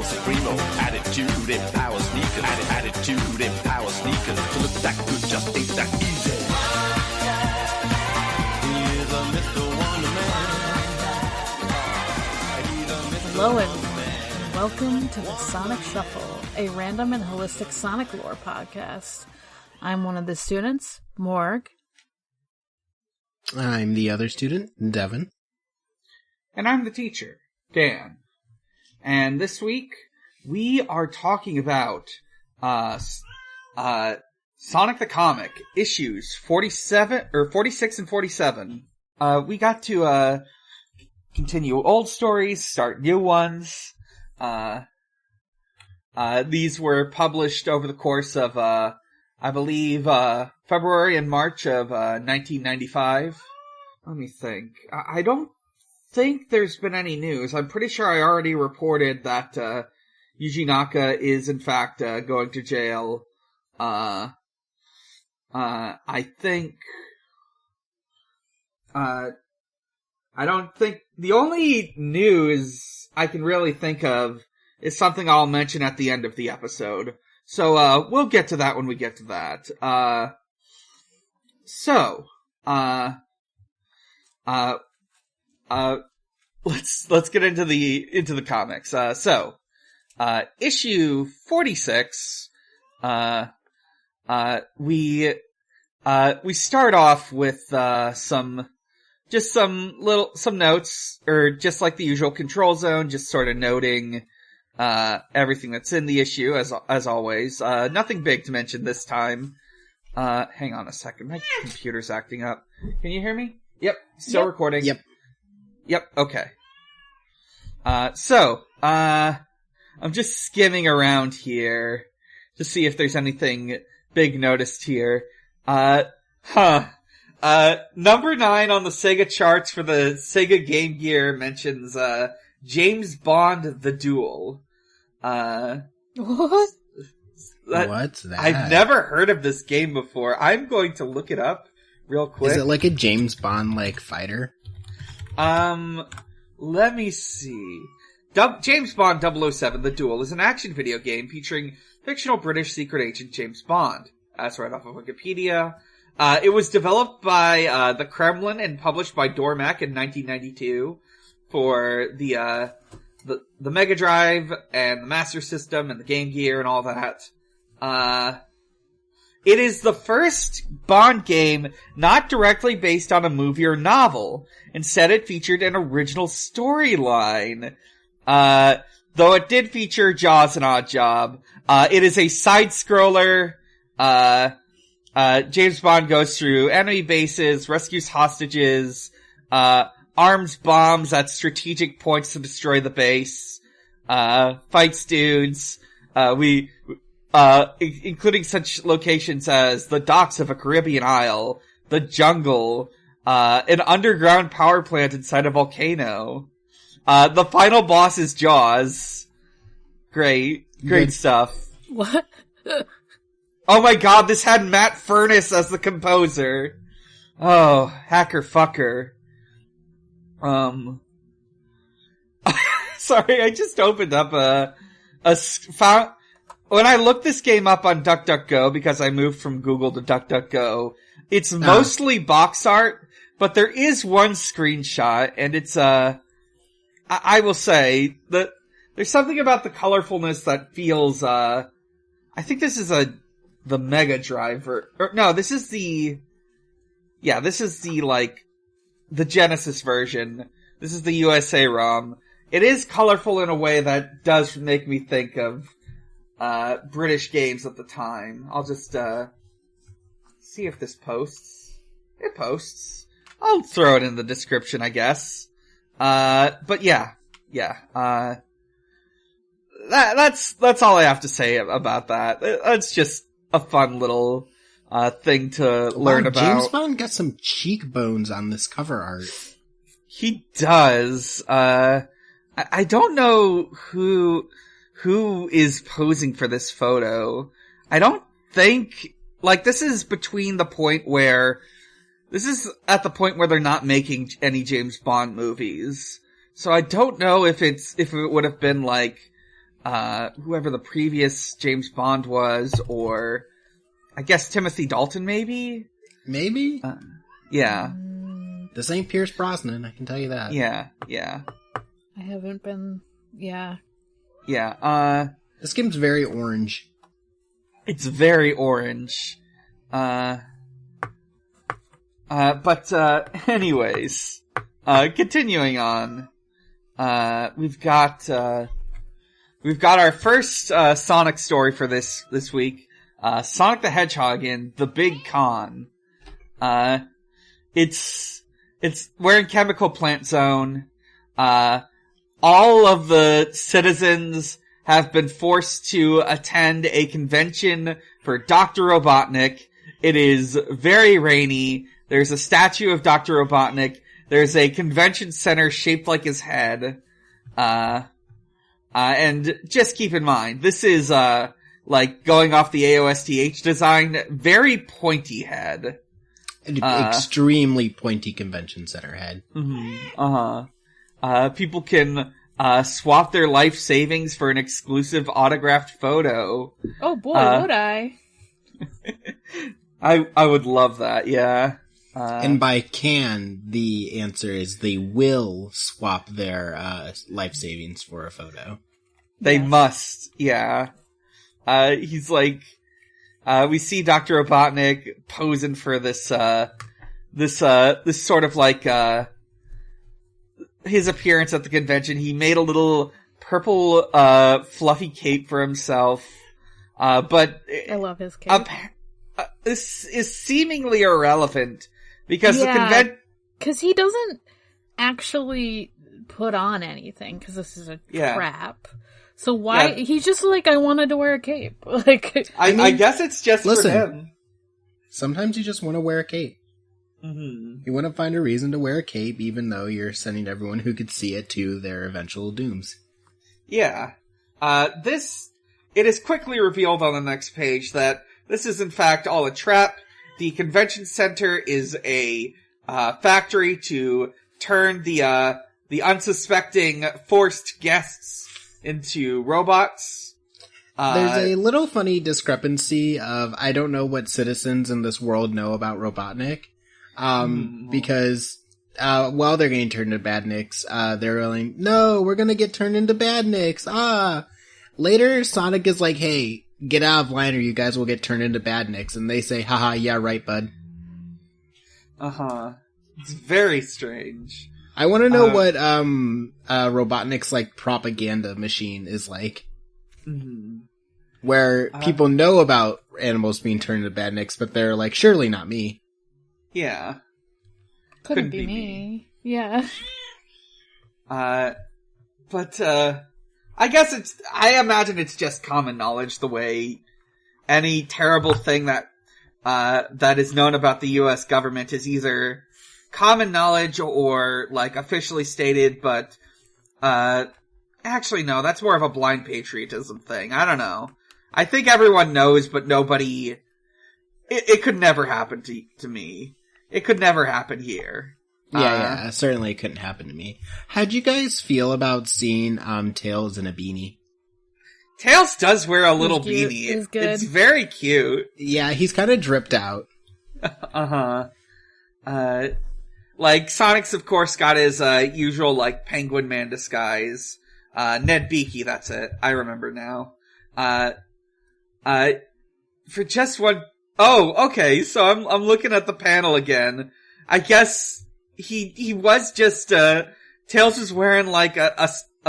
Supremo. Attitude empower sneakers. Attitude empower sneakers. To look that good just ain't that easy. He's a Mr. Wonderman. Hello and welcome to the Sonic Shuffle, a random and holistic Sonic lore podcast. I'm one of the students, Morg. I'm the other student, Devon. And I'm the teacher, Dan. And this week, we are talking about Sonic the Comic, issues 46 and 47. We got to continue old stories, start new ones. These were published over the course of, I believe, February and March of 1995. Let me think. I don't think there's been any news. I'm pretty sure I already reported that Yuji Naka is in fact going to jail. I don't think the only news I can really think of is something I'll mention at the end of the episode. So we'll get to that when we get to that. Let's get into the comics. Issue 46. We start off with some notes, or just like the usual control zone, just sort of noting everything that's in the issue as always. Nothing big to mention this time. Hang on a second, my computer's acting up. Can you hear me? Yep, still recording. Yep, okay. I'm just skimming around here to see if there's anything big noticed here. Number 9 on the Sega charts for the Sega Game Gear mentions, James Bond: The Duel. What? What's that? I've never heard of this game before. I'm going to look it up real quick. Is it like a James Bond-like fighter? Let me see. James Bond 007, The Duel, is an action video game featuring fictional British secret agent James Bond. That's right off of Wikipedia. It was developed by the Kremlin and published by Dormak in 1992 for the Mega Drive and the Master System and the Game Gear and all that. It is the first Bond game not directly based on a movie or novel. Instead, it featured an original storyline. Though it did feature Jaws and Oddjob. It is a side-scroller. James Bond goes through enemy bases, rescues hostages, arms bombs at strategic points to destroy the base, fights dudes, including such locations as the docks of a Caribbean isle, the jungle, an underground power plant inside a volcano. The final boss is Jaws. Great stuff. What? Oh my god, this had Matt Furniss as the composer. Oh, hacker fucker. Sorry, I just opened up when I looked this game up on DuckDuckGo, because I moved from Google to DuckDuckGo, it's mostly box art, but there is one screenshot, and it's, I will say that there's something about the colorfulness that feels, I think this is the Mega Drive, this is the Genesis version. This is the USA ROM. It is colorful in a way that does make me think of, British games at the time. I'll just, see if this posts. It posts. I'll throw it in the description, I guess. But yeah. That's all I have to say about that. It's just a fun little, thing to learn about. James Bond got some cheekbones on this cover art. He does. I don't know who is posing for this photo. I don't think, this is between the point where, this is at the point where they're not making any James Bond movies. So I don't know if it would have been whoever the previous James Bond was, or I guess Timothy Dalton, maybe? Maybe? Yeah. This ain't Pierce Brosnan, I can tell you that. Yeah. I haven't been... Yeah. Yeah, This game's very orange. it's very orange. But anyways, continuing on, we've got our first, Sonic story for this week. Sonic the Hedgehog in The Big Con. We're in Chemical Plant Zone. All of the citizens have been forced to attend a convention for Dr. Robotnik. It is very rainy. There's a statue of Dr. Robotnik. There's a convention center shaped like his head. And just keep in mind, this is, like, going off the AOSTH design, very pointy head. Extremely pointy convention center head. People can, swap their life savings for an exclusive autographed photo. Oh boy, would I. I would love that, yeah. And by can, the answer is they will swap their, life savings for a photo. They must, yeah. He's like, we see Dr. Robotnik posing for this sort of like, his appearance at the convention. He made a little purple, fluffy cape for himself. But I love his cape. This is seemingly irrelevant because the convention, cause he doesn't actually put on anything, cause this is a trap. So why, he's just like, I wanted to wear a cape. Like, I guess it's just for him. Sometimes you just want to wear a cape. Mm-hmm. You want to find a reason to wear a cape, even though you're sending everyone who could see it to their eventual dooms. Yeah. It is quickly revealed on the next page that this is in fact all a trap. The convention center is a, factory to turn the unsuspecting forced guests into robots. There's a little funny discrepancy of, I don't know what citizens in this world know about Robotnik. Because, while they're getting turned into badniks, they're like, no, we're gonna get turned into badniks, Later, Sonic is like, hey, get out of line or you guys will get turned into badniks, and they say, haha, yeah, right, bud. It's very strange. I want to know what, Robotnik's, like, propaganda machine is like. Mm-hmm. Where people know about animals being turned into badniks, but they're like, surely not me. Yeah. Couldn't be me. Yeah. But, I guess I imagine it's just common knowledge the way any terrible thing that is known about the US government is either common knowledge or, like, officially stated, but, actually no, that's more of a blind patriotism thing. I don't know. I think everyone knows, but nobody, it could never happen to me. It could never happen here. Yeah, certainly it couldn't happen to me. How'd you guys feel about seeing, Tails in a beanie? Tails does wear a little beanie. It's good. It's very cute. Yeah, he's kind of dripped out. Like, Sonic's of course got his, usual, like, Penguin Man disguise. Ned Beaky, that's it. I remember now. For just one, oh, okay, so I'm looking at the panel again. I guess he was just, Tails was wearing, like, a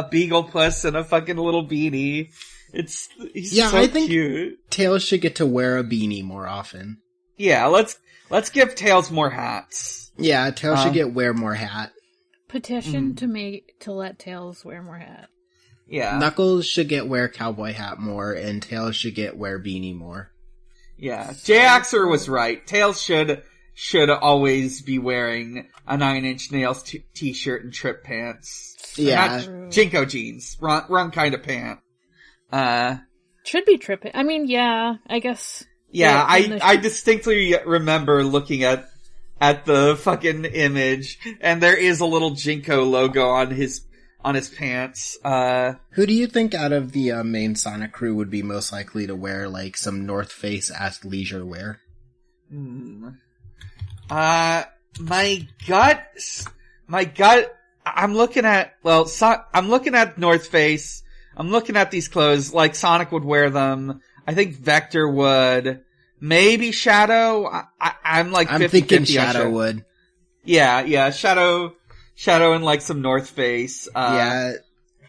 beagle puss and a fucking little beanie. He's so I think cute. Tails should get to wear a beanie more often. Yeah, let's give Tails more hats. Yeah, Tails should wear more hat. Petition to let Tails wear more hat. Yeah. Knuckles should wear cowboy hat more, and Tails should wear beanie more. Yeah. J-Axer was right. Tails should always be wearing a 9 Inch Nails t-shirt and trip pants. Yeah. Not Jinko jeans. Wrong kind of pant. Should be tripping. I mean, yeah, I guess. Yeah, I distinctly remember looking at the fucking image, and there is a little Jinko logo on his on his pants. Who do you think out of the main Sonic crew would be most likely to wear, like, some North Face athleisure wear? My gut, I'm looking at North Face. I'm looking at these clothes, like Sonic would wear them. I think Vector would. Maybe Shadow. I'm like 50-50 I'm thinking Shadow would. Yeah, Shadow and like some North Face. Yeah.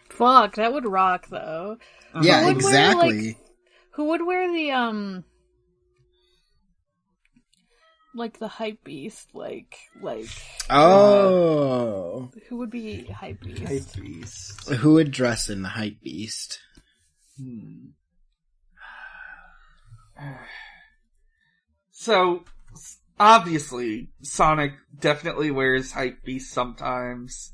Fuck, that would rock though. Yeah, exactly. Who would wear the, like the hype beast, like. Oh. Who would be hype beast? Hype beast. Who would dress in the hype beast? So, obviously, Sonic definitely wears hype beast sometimes.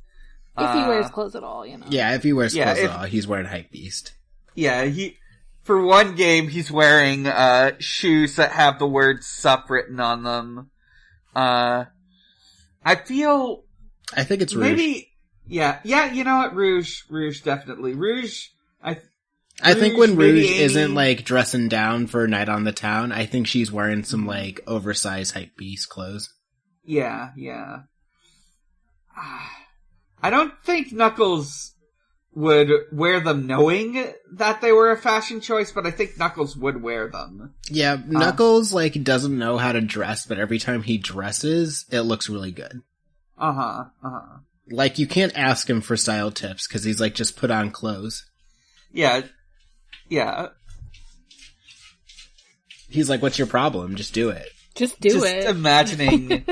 If he wears clothes at all, you know. Yeah, if he wears clothes at all, he's wearing hype beast. Yeah, for one game, he's wearing, shoes that have the word SUP written on them. I think it's Rouge. Maybe, yeah, you know what, Rouge, definitely. Rouge, I think when Rouge isn't, like, dressing down for a night on the town, I think she's wearing some, like, oversized hype beast clothes. Yeah. I don't think Knuckles would wear them knowing that they were a fashion choice, but I think Knuckles would wear them. Yeah, Knuckles, like, doesn't know how to dress, but every time he dresses, it looks really good. Like, you can't ask him for style tips, because he's like, just put on clothes. Yeah. He's like, what's your problem? Just do it. Just do it. Just imagining.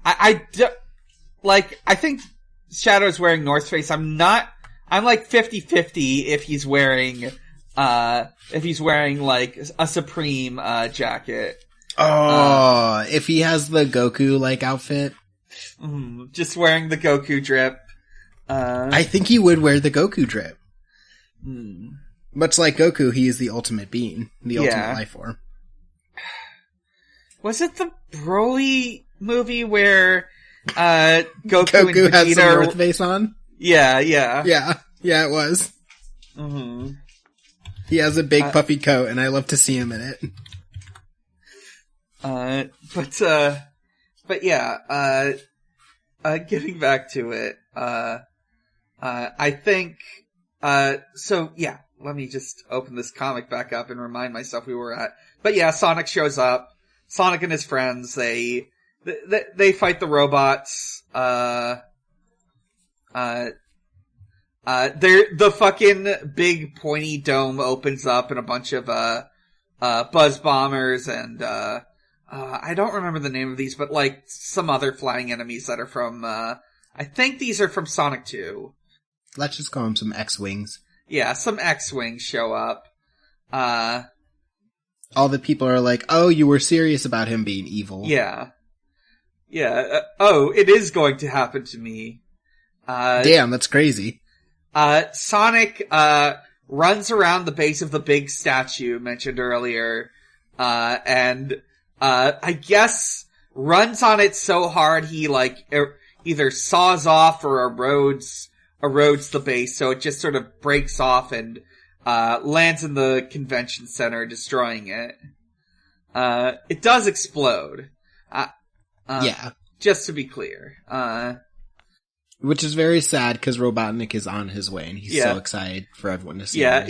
I think Shadow's wearing North Face. I'm like 50-50 if he's wearing like a Supreme, jacket. Oh, if he has the Goku, like, outfit. Just wearing the Goku drip. I think he would wear the Goku drip. Much like Goku, he is the ultimate being. The ultimate life form. Was it the Broly movie where, Goku and Vegeta has some North Face on? Yeah, it was. He has a big puffy coat, and I love to see him in it. But yeah, getting back to it, I think, so yeah, let me just open this comic back up and remind myself we were at, but yeah, Sonic shows up, Sonic and his friends, they fight the robots, the fucking big pointy dome opens up and a bunch of, buzz bombers and, I don't remember the name of these, but like some other flying enemies that are from, I think these are from Sonic 2. Let's just call them some X-Wings. Yeah, some X-Wings show up. All the people are like, oh, you were serious about him being evil. Yeah. Oh, it is going to happen to me. Damn, that's crazy. Sonic, runs around the base of the big statue mentioned earlier, and I guess runs on it so hard he like either saws off or erodes the base, so it just sort of breaks off and lands in the convention center, destroying it. It does explode. Yeah. Just to be clear. Which is very sad because Robotnik is on his way and he's so excited for everyone to see him.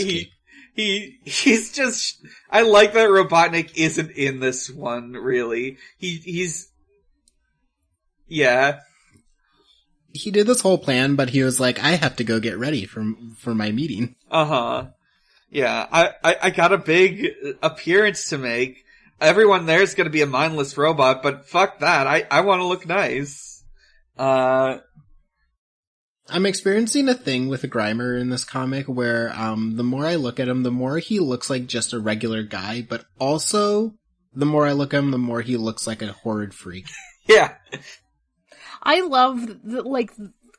He's just, I like that Robotnik isn't in this one, really. He's He did this whole plan, but he was like, I have to go get ready for my meeting. Yeah, I got a big appearance to make. Everyone there's gonna be a mindless robot, but fuck that. I wanna look nice. I'm experiencing a thing with Grimer in this comic where, the more I look at him, the more he looks like just a regular guy, but also, the more I look at him, the more he looks like a horrid freak. Yeah. I love,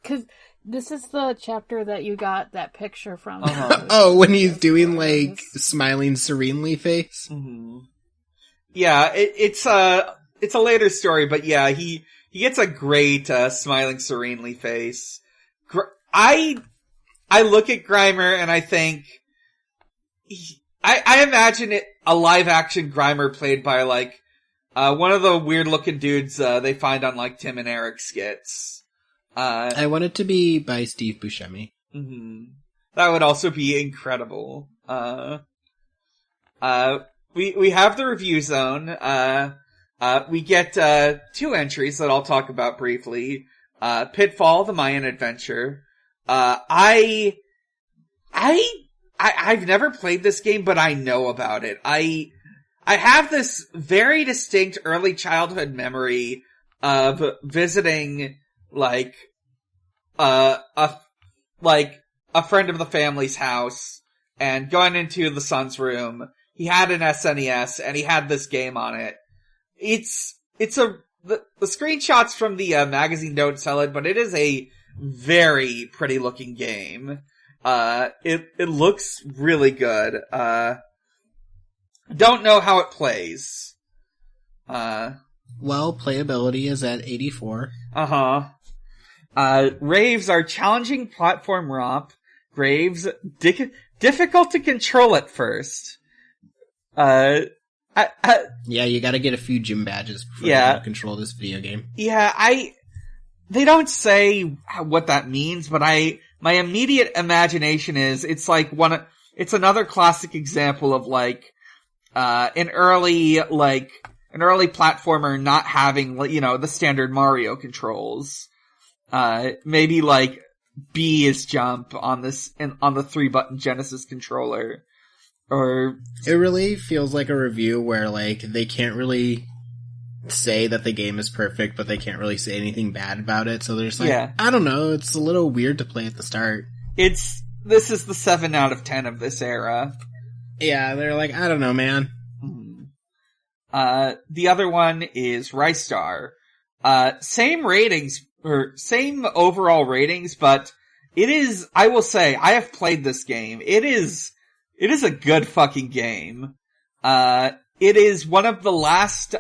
cause this is the chapter that you got that picture from. Oh, when he's doing, like, smiling serenely face? Mm-hmm. Yeah, it's a later story, but yeah, he gets a great, smiling serenely face. I look at Grimer and I think, I imagine it a live action Grimer played by like, one of the weird looking dudes, they find on like Tim and Eric skits. I want it to be by Steve Buscemi. Mm-hmm. That would also be incredible. We have the review zone. We get, 2 entries that I'll talk about briefly. Pitfall, the Mayan Adventure. I've never played this game, but I know about it. I have this very distinct early childhood memory of visiting, like, a friend of the family's house and going into the son's room. He had an SNES and he had this game on it. The screenshots from the magazine don't sell it, but it is a very pretty looking game. It looks really good. Don't know how it plays. Well, playability is at 84. Raves are challenging platform romp. Graves, difficult to control at first. Yeah, you gotta get a few gym badges before you can control this video game. Yeah, they don't say what that means, but my immediate imagination is, it's another classic example of like, an early platformer not having, the standard Mario controls. Maybe like B is jump on the 3-button Genesis controller. Or it really feels like a review where like they can't really say that the game is perfect, but they can't really say anything bad about it. So they're just like, I don't know, it's a little weird to play at the start. This is the 7 out of 10 of this era. Yeah, they're like, I don't know, man. The other one is Ristar. Same ratings, or same overall ratings, but it is, I will say, I have played this game. It is a good fucking game. It is one of the last,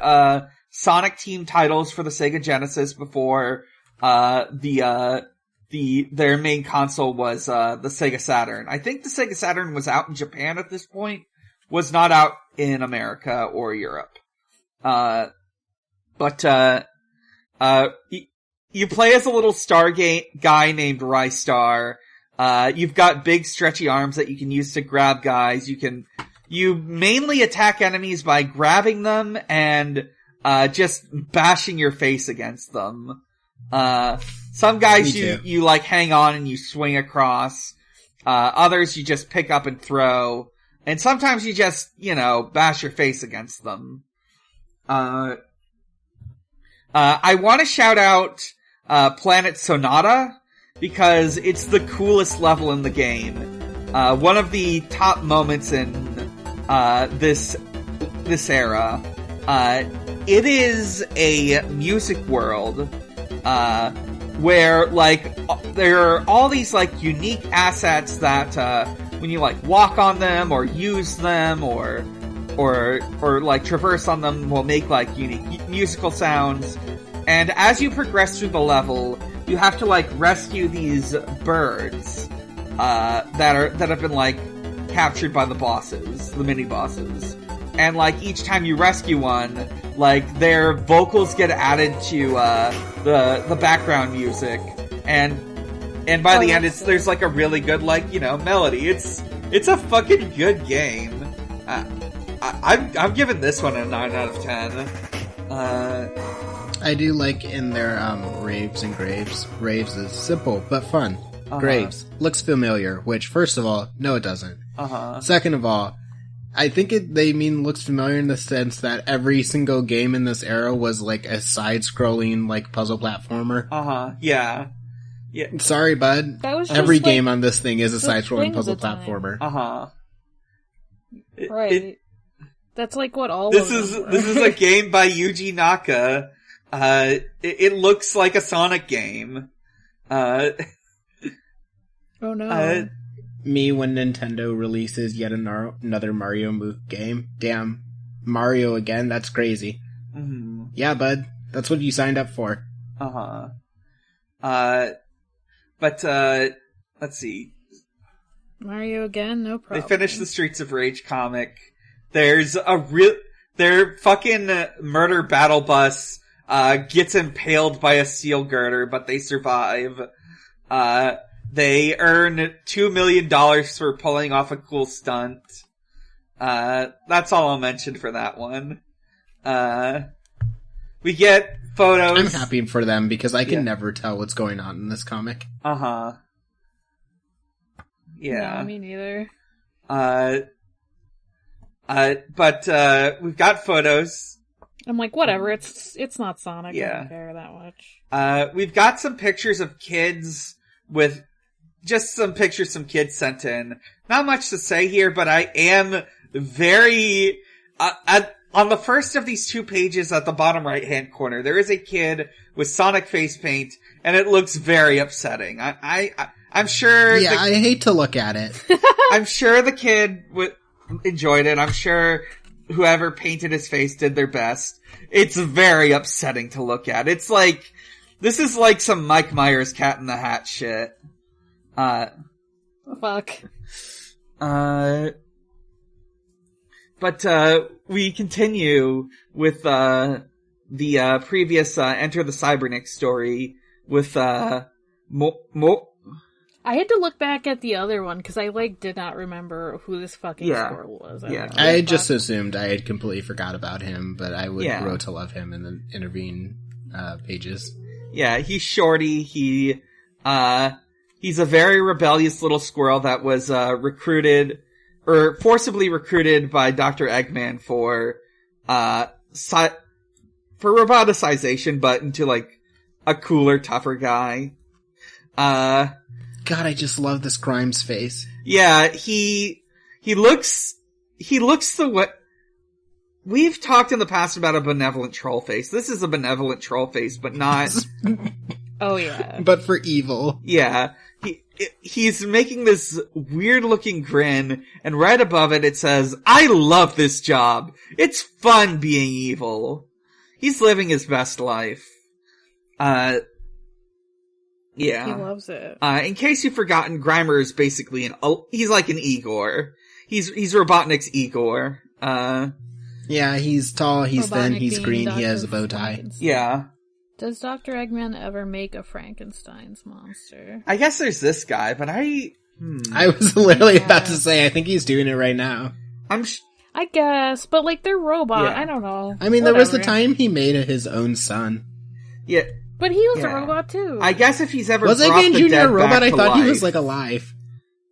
Sonic Team titles for the Sega Genesis before, their main console was, the Sega Saturn. I think the Sega Saturn was out in Japan at this point, was not out in America or Europe. You play as a little star guy named Ristar. You've got big stretchy arms that you can use to grab guys. You mainly attack enemies by grabbing them and, just bashing your face against them. Some guys you like hang on and you swing across. Others you just pick up and throw. And sometimes you just, bash your face against them. I want to shout out, Planet Sonata, because it's the coolest level in the game. One of the top moments in, this era. It is a music world, where, like, there are all these, like, unique assets that, when you, like, walk on them, or use them, or like, traverse on them will make, like, unique musical sounds. And as you progress through the level, you have to, like, rescue these birds, that have been, like, captured by the bosses, the mini-bosses. And, like, each time you rescue one, like, their vocals get added to, the background music. And by the end, there's, like, a really good, like, melody. It's a fucking good game. I'm giving this one a 9 out of 10. I do like in their, raves and graves. Raves is simple, but fun. Graves looks familiar, which, first of all, no it doesn't. Second of all, I think they mean looks familiar in the sense that every single game in this era was like a side-scrolling, like, puzzle platformer. Yeah. Sorry, bud. Every game on this thing is a side-scrolling puzzle platformer. Right. That's like what all this is a game by Yuji Naka. It looks like a Sonic game. Oh no. Me when Nintendo releases yet another Mario game. Damn. Mario again? That's crazy. Yeah, bud. That's what you signed up for. But let's see. Mario again? No problem. They finished the Streets of Rage comic. There's their fucking murder battle bus, gets impaled by a steel girder, but they survive. They earn $2 million for pulling off a cool stunt. That's all I'll mention for that one. We get photos. I'm happy for them because I can never tell what's going on in this comic. Uh-huh. Yeah. No, me neither. But we've got photos. I'm like, whatever, it's not Sonic. Yeah. I don't care that much. We've got some pictures of kids with just some pictures some kids sent in. Not much to say here, but I am very on the first of these 2 pages at the bottom right-hand corner, there is a kid with Sonic face paint, and it looks very upsetting. I'm sure... Yeah, I hate to look at it. I'm sure the kid enjoyed it. I'm sure whoever painted his face did their best. It's very upsetting to look at. It's like... This is like some Mike Myers Cat in the Hat shit. Fuck. But we continue with the previous Enter the Cybernex story with I had to look back at the other one because I did not remember who this fucking squirrel was. I just assumed I had completely forgot about him, but I would grow to love him in the intervening pages. Yeah, he's shorty. He's a very rebellious little squirrel that was recruited or forcibly recruited by Dr. Eggman for roboticization, but into a cooler, tougher guy. God, I just love this Grimes face. Yeah, he looks the way... We've talked in the past about a benevolent troll face. This is a benevolent troll face, but not... Oh, yeah. But for evil. Yeah. He's making this weird-looking grin, and right above it says, "I love this job. It's fun being evil." He's living his best life. Yeah. He loves it. In case you've forgotten, Grimer is basically he's like an Igor. He's Robotnik's Igor. Yeah, he's tall, he's thin, he's green, Dr. he has a bow tie. Yeah. Does Dr. Eggman ever make a Frankenstein's monster? I guess there's this guy, but I was literally about to say, I think he's doing it right now. I guess, but they're robot. Yeah. I don't know. I mean, there was the time he made his own son. Yeah. But he was a robot too. I guess if he's ever was brought Eggman the Jr. dead a robot? back I thought to he was life. alive.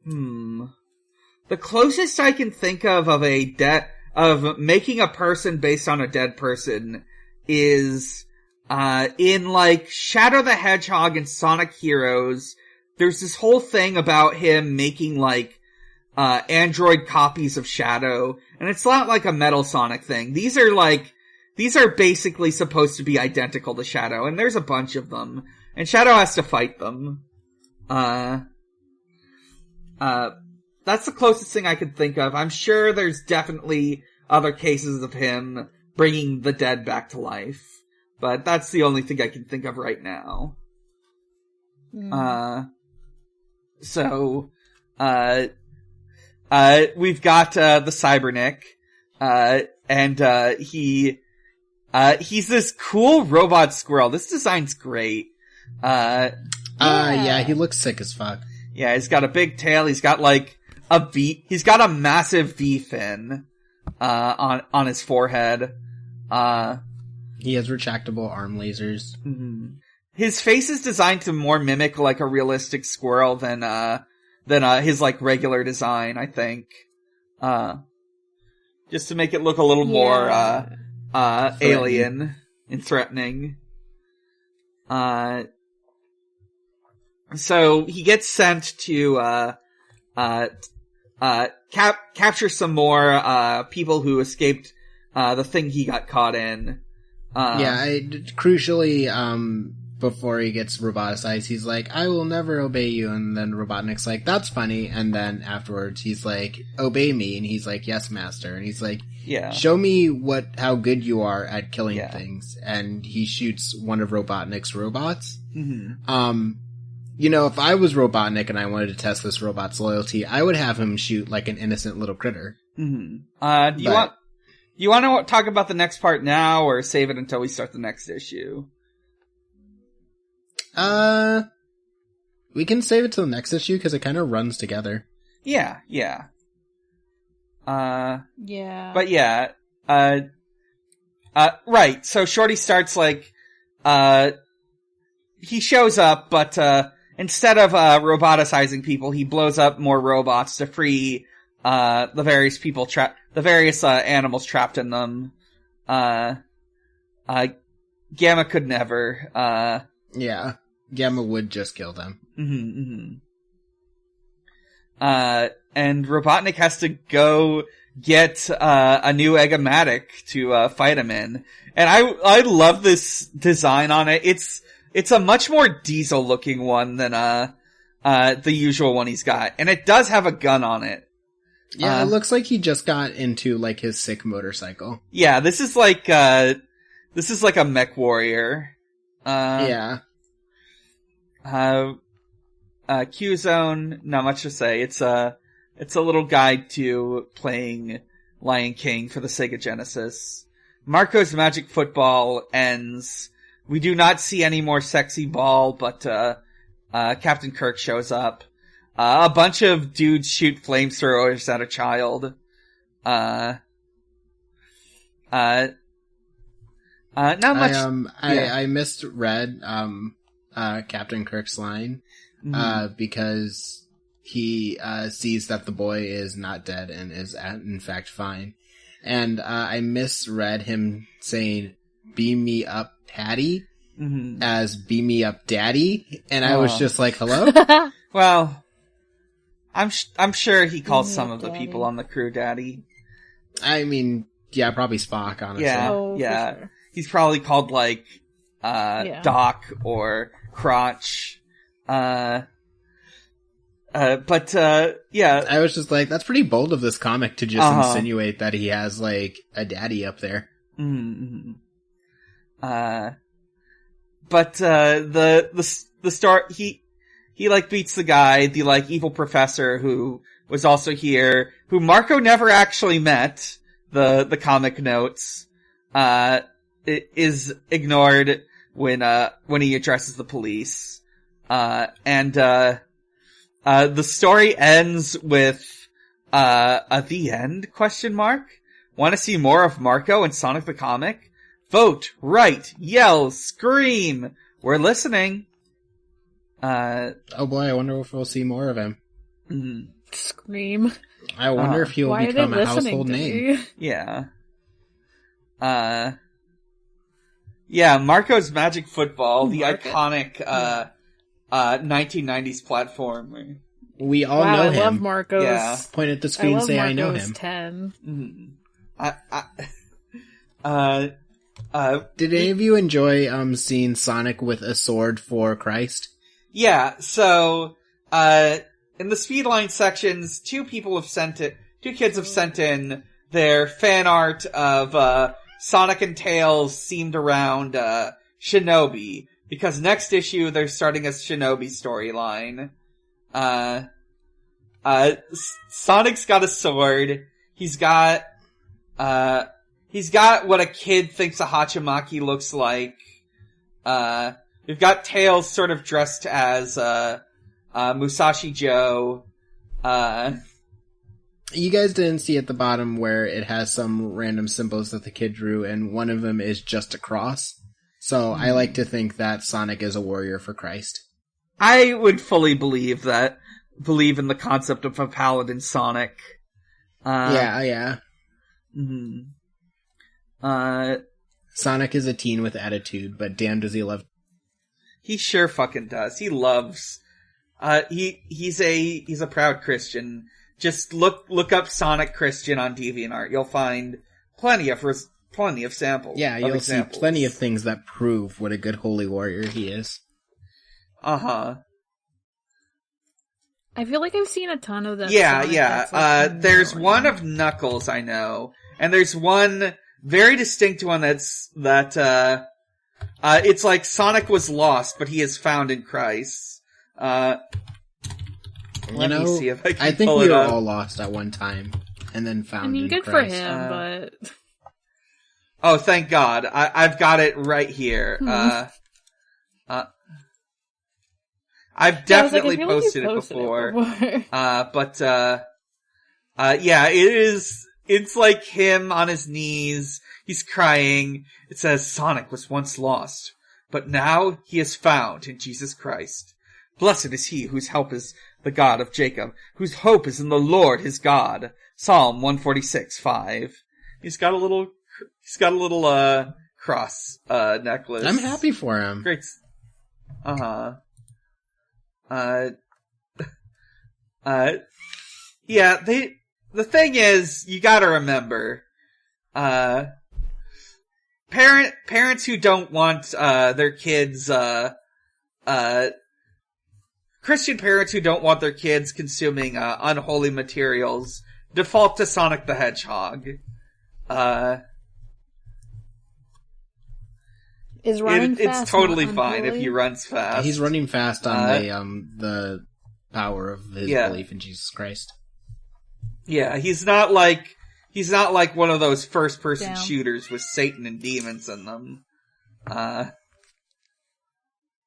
The closest I can think of of making a person based on a dead person is in Shadow the Hedgehog and Sonic Heroes. There's this whole thing about him making android copies of Shadow, and it's not like a Metal Sonic thing. These are basically supposed to be identical to Shadow, and there's a bunch of them, and Shadow has to fight them. That's the closest thing I could think of. I'm sure there's definitely other cases of him bringing the dead back to life, but that's the only thing I can think of right now. We've got the Cyberneck, and he's this cool robot squirrel. This design's great. Yeah, he looks sick as fuck. Yeah, he's got a big tail. He's got a V. He's got a massive V fin on his forehead. He has retractable arm lasers. Mm-hmm. His face is designed to more mimic a realistic squirrel than his regular design, I think. Just to make it look a little more alien and threatening. So he gets sent to capture some more people who escaped the thing he got caught in. Crucially, before he gets roboticized, he's like, "I will never obey you," and then Robotnik's like, "That's funny," and then afterwards he's like, "Obey me," and he's like, "Yes, master," and he's like, "Yeah, show me how good you are at killing things," and he shoots one of Robotnik's robots. Mm-hmm. if I was Robotnik and I wanted to test this robot's loyalty, I would have him shoot like an innocent little critter. Mm-hmm. Do you want to talk about the next part now, or save it until we start the next issue? We can save it till the next issue because it kind of runs together. Yeah. Yeah. But yeah, right. So Shorty starts like, he shows up, but, instead of, roboticizing people, he blows up more robots to free, the various people animals trapped in them. Gamma could never, Yeah. Gamma would just kill them. And Robotnik has to go get, a new Egg-O-Matic to, fight him in. And I love this design on it. It's a much more Diesel looking one than, the usual one he's got. And it does have a gun on it. Yeah, it looks like he just got into, like, his sick motorcycle. Yeah, this is like a mech warrior. Yeah. Q-Zone, not much to say. It's a little guide to playing Lion King for the Sega Genesis. Marco's Magic Football ends. We do not see any more sexy ball, but, Captain Kirk shows up. A bunch of dudes shoot flamethrowers at a child. Not much. I misread, Captain Kirk's line, because he, sees that the boy is not dead and is in fact fine. And, I misread him saying, beam me up, Patty, as beam me up, Daddy. And I was just like, hello? Well, I'm sure he calls some of the people on the crew Daddy. I mean, yeah, probably Spock, honestly. Yeah, yeah. Sure. He's probably called, like, Doc or Crotch. Yeah. I was just like, that's pretty bold of this comic to just insinuate that he has, like, a daddy up there. But, the star, he like beats the guy, the like evil professor who was also here, who Marco never actually met, the comic notes, is ignored when he addresses the police. The story ends with, the end, ? Want to see more of Marco and Sonic the Comic? Vote, write, yell, scream! We're listening. Oh boy, I wonder if we'll see more of him. Scream. I wonder if he'll become a household name. Yeah. Yeah, Marco's Magic Football, the iconic, 1990s platform. We all know him. I love Marco's. Yeah. Point at the screen and say, I know him. 10. Did any of you enjoy, seeing Sonic with a sword for Christ? Yeah, so, in the Speedline sections, two kids have sent in their fan art of, Sonic and Tails themed around, Shinobi. Because next issue, they're starting a Shinobi storyline. Sonic's got a sword. He's got what a kid thinks a Hachimaki looks like. We've got Tails sort of dressed as, Musashi Joe. You guys didn't see at the bottom where it has some random symbols that the kid drew, and one of them is just a cross. So I like to think that Sonic is a warrior for Christ. I would fully believe in the concept of a paladin Sonic. Yeah. Sonic is a teen with attitude, but damn does he love... He sure fucking does. He loves... he's a proud Christian. Just look up Sonic Christian on DeviantArt. You'll find plenty of samples. Yeah, you'll see plenty of things that prove what a good holy warrior he is. Uh-huh. I feel like I've seen a ton of them. Yeah. There's one of Knuckles, I know. And there's one very distinct one it's like Sonic was lost, but he is found in Christ. Let me see if I can I think pull we it were up. all lost at one time, and then found. I mean, in good Christ. for him, but Oh, thank God! I've got it right here. I've definitely posted it before. But yeah, it is. It's like him on his knees. He's crying. It says, Sonic was once lost, but now he is found in Jesus Christ. Blessed is he whose help is the God of Jacob, whose hope is in the Lord his God. Psalm 146:5. He's got a little cross, necklace. I'm happy for him. Great. Yeah, the thing is, you gotta remember, parents who don't want, their kids, Christian parents who don't want their kids consuming, unholy materials default to Sonic the Hedgehog. Is running fast it's totally not fine unholy? if he runs fast. He's running fast on the power of his belief in Jesus Christ. Yeah, he's not like one of those first person shooters with Satan and demons in them.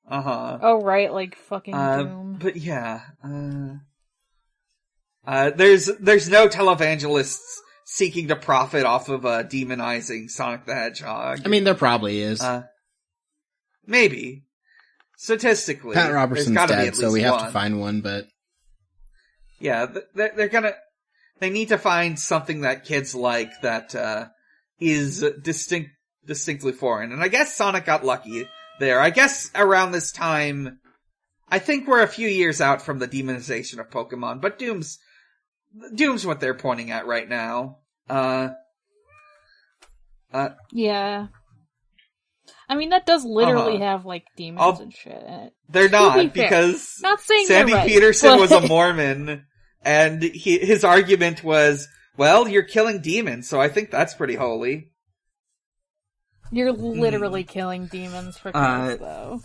Oh right, like fucking Doom. But yeah, there's no televangelists seeking to profit off of demonizing Sonic the Hedgehog. I mean, there probably is. Maybe. Statistically. Pat Robertson's dead, so we have one. to find one, but... Yeah, they need to find something that kids like that, is distinctly foreign. And I guess Sonic got lucky there. I guess around this time, I think we're a few years out from the demonization of Pokemon, but Doom's what they're pointing at right now. Yeah. I mean, that does literally have, like, demons and shit in it. They're not, because not saying Sandy right, Peterson was a Mormon, and his argument was, well, you're killing demons, so I think that's pretty holy. You're literally killing demons for Christ, though.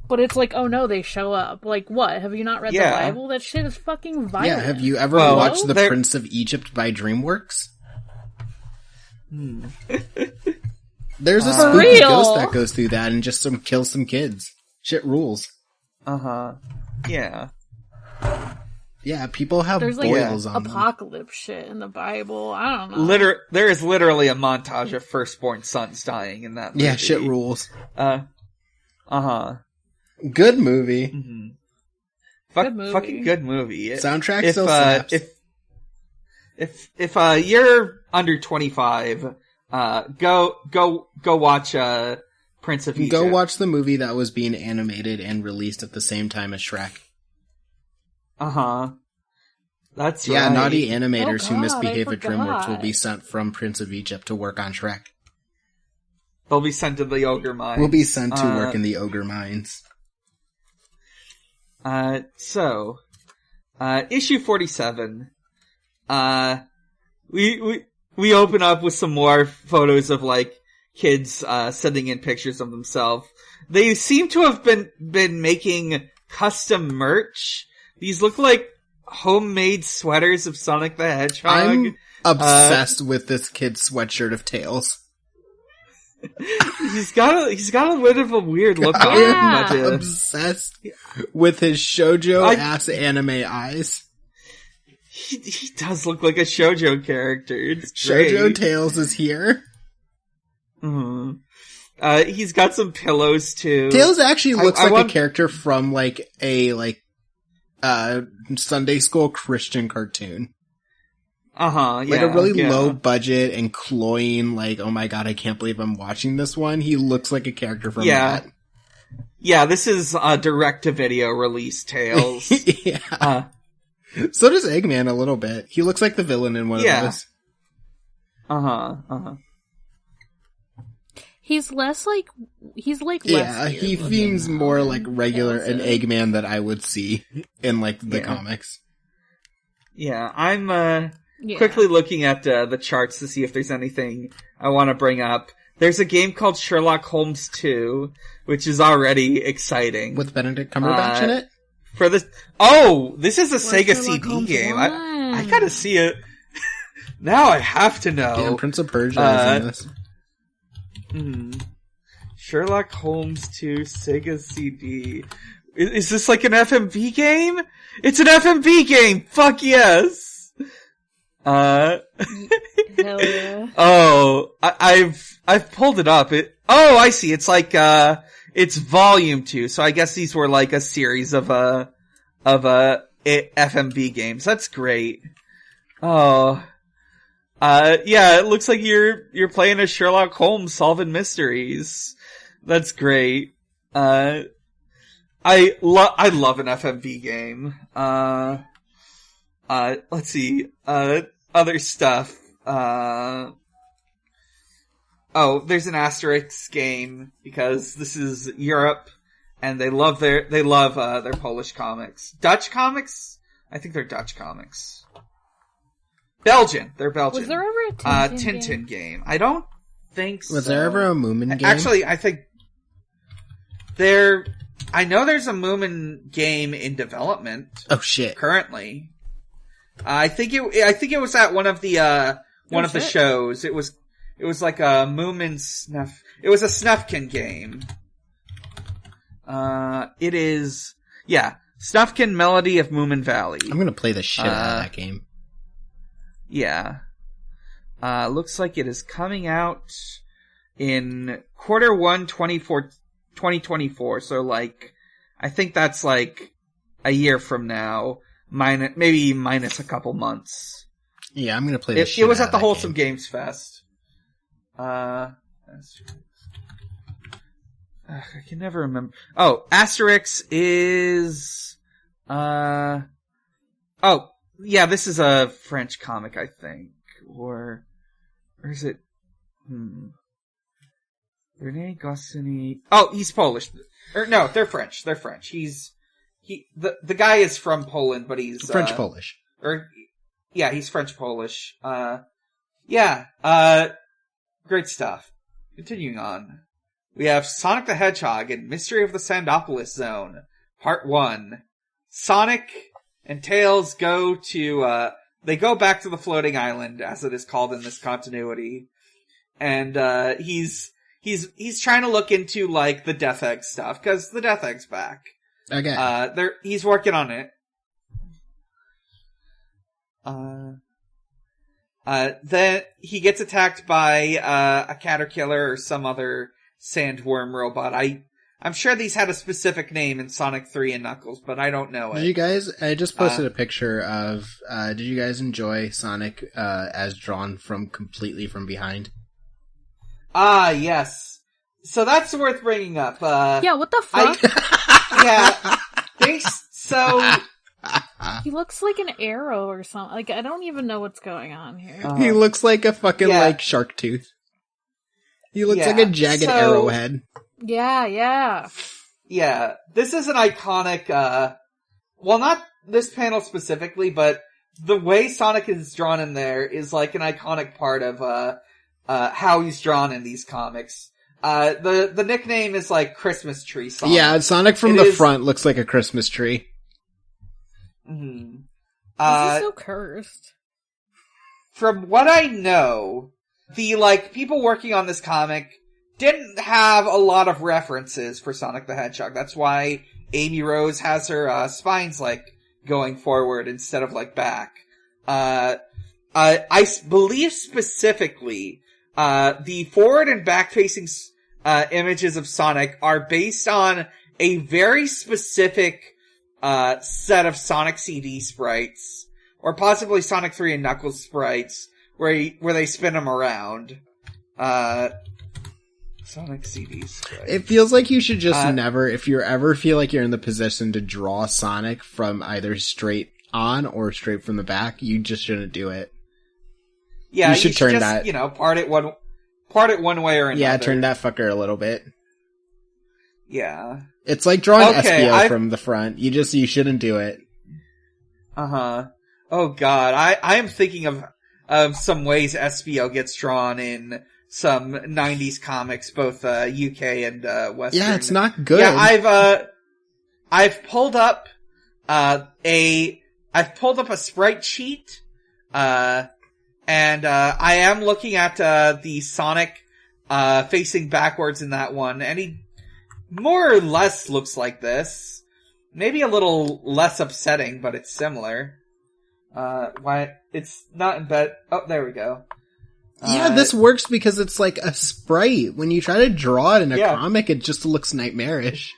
But it's like, oh no, they show up. Like, what? Have you not read the Bible? That shit is fucking violent. Yeah, have you ever watched The Prince of Egypt by DreamWorks? There's a spooky ghost that goes through that and just kills some kids. Shit rules. Yeah. Yeah, people have There's boils like on them. apocalypse shit in the Bible. I don't know. There is literally a montage of firstborn sons dying in that movie. Yeah, shit rules. Good movie. Mm-hmm. Good movie. Fucking good movie. Soundtrack still slaps. If you're under 25, go watch Prince of Egypt. Go watch the movie that was being animated and released at the same time as Shrek. That's right. Yeah, naughty Oh, animators who God, misbehave I at DreamWorks will forgot. be sent from Prince of Egypt to work on Shrek. They'll be sent to the ogre mines. We'll be sent to work in the ogre mines. So, issue 47. We open up with some more photos of, like, kids, sending in pictures of themselves. They seem to have been making custom merch. These look like homemade sweaters of Sonic the Hedgehog. I'm obsessed with this kid's sweatshirt of Tails. He's got a bit of a weird look on him. I'm obsessed with his shoujo ass anime eyes. He does look like a shoujo character. It's Shoujo great. Tails is here. He's got some pillows too. Tails actually looks like a character from like a Sunday school Christian cartoon. Like a really low budget and cloying, like, oh my god, I can't believe I'm watching this one. He looks like a character from that. Yeah, this is a direct-to-video release, Tails. Yeah. So does Eggman a little bit. He looks like the villain in one of those. He's less like yeah, he seems more like regular an Eggman that I would see in like the comics. Yeah, I'm quickly looking at the charts to see if there's anything I want to bring up. There's a game called Sherlock Holmes 2, which is already exciting. With Benedict Cumberbatch in it? This is a Sega CD Holmes game. I gotta see it. Now I have to know. Damn, Prince of Persia is in this. Sherlock Holmes 2 Sega CD. Is this like an FMV game? It's an FMV game! Fuck yes! Hell yeah. Oh, I've pulled it up. I see. It's like, it's volume 2, so I guess these were like a series of FMV games. That's great. Oh. Yeah, it looks like you're playing as Sherlock Holmes solving mysteries. That's great. I love an FMV game. Let's see. Other stuff. There's an Asterix game because this is Europe and they love their Polish comics. Dutch comics? I think they're Dutch comics. Belgian. They're Belgian. Was there ever a Tintin game? I don't think so. Was there ever a Moomin game? Actually, I think I know there's a Moomin game in development. Oh shit. Currently. I think it was at one of the shows. It was like a Moomin Snuff. It was a Snufkin game. It is, Snufkin Melody of Moomin Valley. I'm gonna play the shit out of that game. Yeah. Looks like it is coming out in Q1 2024. So like, I think that's like a year from now. Maybe minus a couple months. Yeah, I'm gonna play this shit It was out at the of that Wholesome game. Games Fest. I can never remember. Oh, Asterix is, this is a French comic, I think. Or is it, René Goscinny. Oh, he's Polish. No, they're French. They're French. The guy is from Poland, but he's French-Polish. He's French-Polish. Great stuff. Continuing on. We have Sonic the Hedgehog and Mystery of the Sandopolis Zone, Part 1. Sonic and Tails go back to the floating island, as it is called in this continuity. And, he's trying to look into, like, the Death Egg stuff, cause the Death Egg's back. Okay. He's working on it. Then he gets attacked by, a caterpillar or some other sandworm robot. I'm sure these had a specific name in Sonic 3 and Knuckles, but I don't know it. I just posted a picture of, did you guys enjoy Sonic, as drawn completely from behind? Yes. So that's worth bringing up. Yeah, what the fuck? He looks like an arrow or something. Like, I don't even know what's going on here. He looks like a fucking, like, shark tooth. He looks like a jagged arrowhead. Yeah. Yeah, this is an iconic, not this panel specifically, but the way Sonic is drawn in there is like an iconic part of, how he's drawn in these comics. The nickname is like Christmas Tree Sonic. Yeah, Sonic from the front looks like a Christmas tree. Mm-hmm. This is so cursed. From what I know, the, like, people working on this comic didn't have a lot of references for Sonic the Hedgehog. That's why Amy Rose has her, spines, like, going forward instead of, like, back. I believe specifically, the forward and back-facing, images of Sonic are based on a very specific, set of Sonic CD sprites, or possibly Sonic 3 and Knuckles sprites, where they spin them around. Sonic CD sprites. It feels like you should just never, if you ever feel like you're in the position to draw Sonic from either straight on or straight from the back, you just shouldn't do it. Yeah, you should turn just, that. You know, part it one way or another. Yeah, turn that fucker a little bit. Yeah. It's like drawing SPO from the front. You shouldn't do it. Uh-huh. Oh god, I am thinking of some ways SPO gets drawn in some 90s comics, both UK and Western. Yeah, it's not good. Yeah, I've pulled up a sprite sheet, and I am looking at the Sonic facing backwards in that one, and he more or less looks like this. Maybe a little less upsetting, but it's similar. Why it's not in bed? Oh, there we go. Yeah, this works because it's like a sprite. When you try to draw it in a comic, it just looks nightmarish.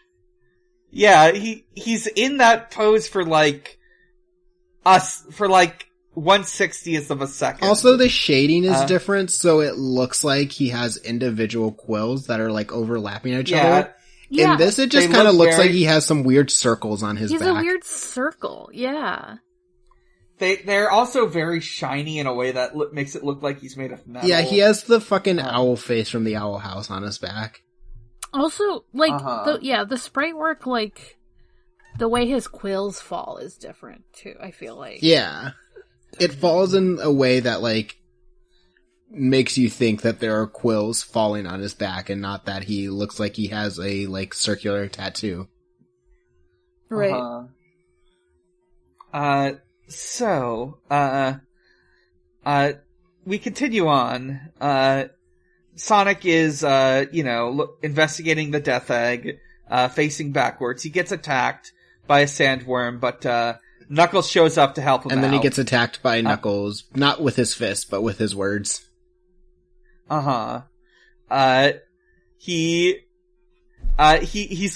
Yeah, he's in that pose for like 1/60th of a second. Also, the shading is different, so it looks like he has individual quills that are like overlapping each other. Yeah. In this, it just kind of looks like he has some weird circles on his back. He's a weird circle, yeah. They're also very shiny in a way that makes it look like he's made of metal. Yeah, he has the fucking owl face from the Owl House on his back. Also, like, the sprite work, like, the way his quills fall is different, too, I feel like. Yeah. It falls in a way that, like, makes you think that there are quills falling on his back and not that he looks like he has a, like, circular tattoo. Right. So, we continue on. Sonic is, investigating the Death Egg, facing backwards. He gets attacked by a sandworm, but, Knuckles shows up to help him out. And then he gets attacked by Knuckles, not with his fist, but with his words. He's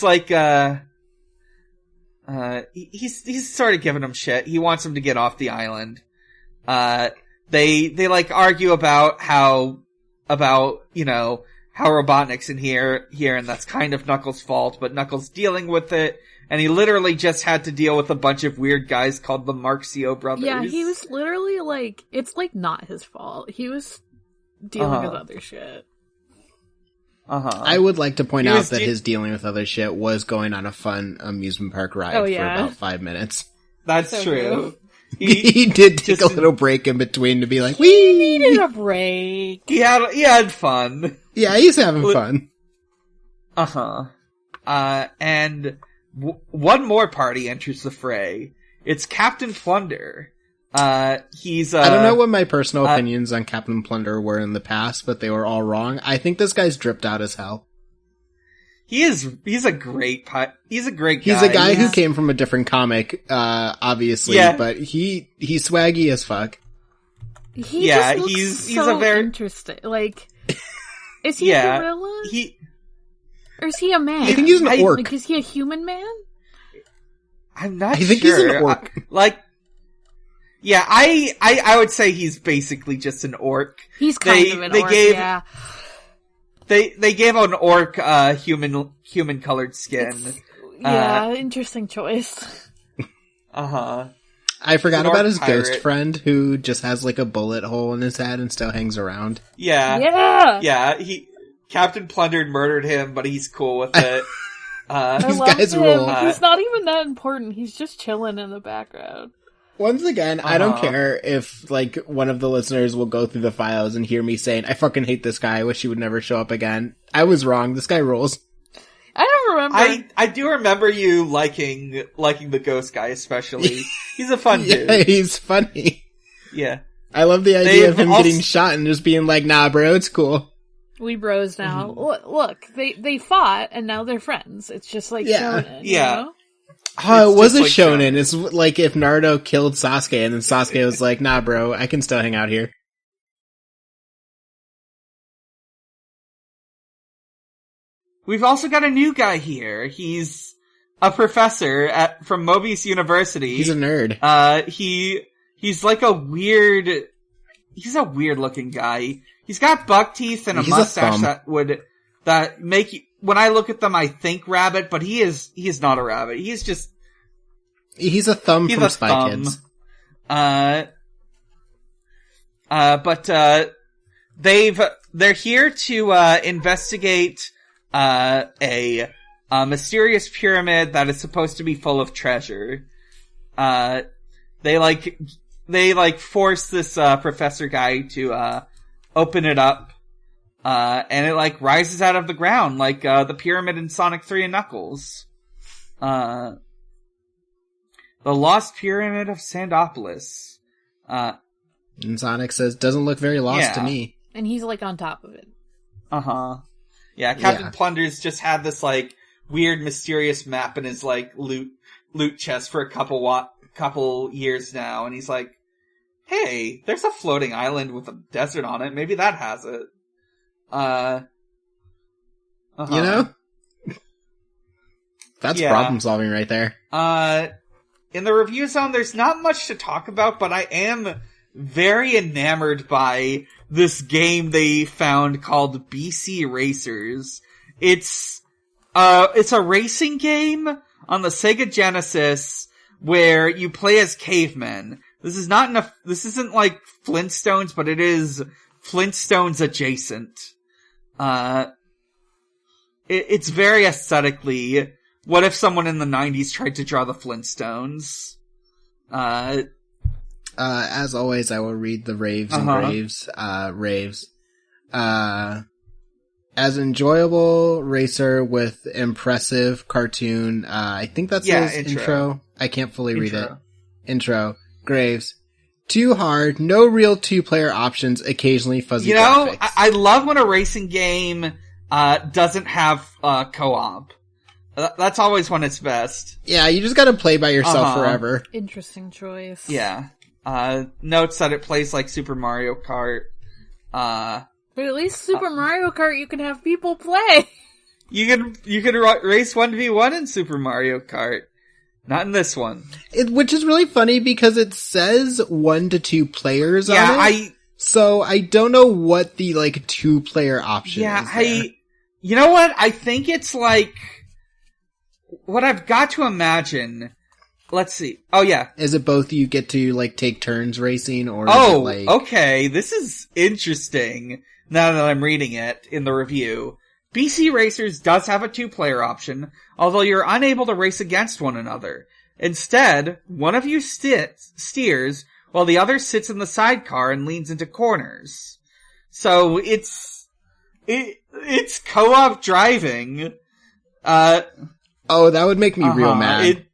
like, he's sort of giving him shit. He wants him to get off the island. They like argue about how Robotnik's in here, and that's kind of Knuckles' fault, but Knuckles dealing with it, and he literally just had to deal with a bunch of weird guys called the Marxio brothers. Yeah, he was literally like, it's like not his fault. He was dealing with other shit. I would like to point out that his dealing with other shit was going on a fun amusement park ride for about 5 minutes. That's so true. He did take a little break in between to be like, wee! He needed a break. He had fun. Yeah, he's having fun. And one more party enters the fray. It's Captain Plunder. He's, I don't know what my personal opinions on Captain Plunder were in the past, but they were all wrong. I think this guy's dripped out as hell. He's a great guy. He's a guy who came from a different comic, obviously, but he's swaggy as fuck. He's so very interesting. Like, is he a gorilla? Or is he a man? I think he's an orc. Like, is he a human man? I'm not sure. I think he's an orc. I would say he's basically just an orc. He's kind of an orc, yeah. They gave an orc human colored skin. Interesting choice. I forgot about his ghost friend who just has like a bullet hole in his head and still hangs around. Yeah, Captain Plunder murdered him, but he's cool with it. These guys rule. He's not even that important. He's just chilling in the background. Once again, I don't care if, like, one of the listeners will go through the files and hear me saying, I fucking hate this guy, I wish he would never show up again. I was wrong, this guy rules. I don't remember. I do remember you liking the ghost guy, especially. He's a fun dude. Yeah, he's funny. Yeah. I love the idea of him getting shot and just being like, nah, bro, it's cool. We bros now. Look, they fought, and now they're friends. It's just like shonen, you know? Oh, it was a shonen. It's like if Naruto killed Sasuke, and then Sasuke was like, nah, bro, I can still hang out here. We've also got a new guy here. He's a professor from Mobius University. He's a nerd. He's like he's a weird looking guy. He's got buck teeth and a mustache that make you, when I look at them, I think rabbit, but he is not a rabbit. He's a thumb from Spy Kids. They're here to, investigate, a mysterious pyramid that is supposed to be full of treasure. They force this, professor guy to, open it up. and it, like, rises out of the ground, like, the pyramid in Sonic 3 and Knuckles. The Lost Pyramid of Sandopolis. And Sonic says, doesn't look very lost to me. And he's, like, on top of it. Uh-huh. Yeah, Captain Plunder's just had this, like, weird, mysterious map in his, like, loot chest for a couple years now, and he's like, hey, there's a floating island with a desert on it, maybe that has it. You know? That's problem solving right there. In the review zone, there's not much to talk about, but I am very enamored by this game they found called BC Racers. It's a racing game on the Sega Genesis where you play as cavemen. This isn't like Flintstones, but it is Flintstones adjacent. It's very aesthetically. What if someone in the 90s tried to draw the Flintstones? As always, I will read the raves and raves. As enjoyable racer with impressive cartoon, I think that's his intro. I can't fully read it. Intro. Graves. Too hard, no real two-player options, occasionally fuzzy graphics. I love when a racing game, doesn't have, co-op. That's always when it's best. Yeah, you just gotta play by yourself forever. Interesting choice. Yeah. Notes that it plays like Super Mario Kart. But at least Super Mario Kart you can have people play. You can race 1v1 in Super Mario Kart. Not in this one. Which is really funny because it says 1 to 2 players on it. So I don't know what the, like, 2-player option is there. You know what? I think it's like, what I've got to imagine, let's see. Oh yeah. Is it both you get to, like, take turns racing, or is it like... okay. This is interesting now that I'm reading it in the review. BC Racers does have a 2-player option, although you're unable to race against one another. Instead, one of you steers, while the other sits in the sidecar and leans into corners. So it's co-op driving. Oh, that would make me real mad.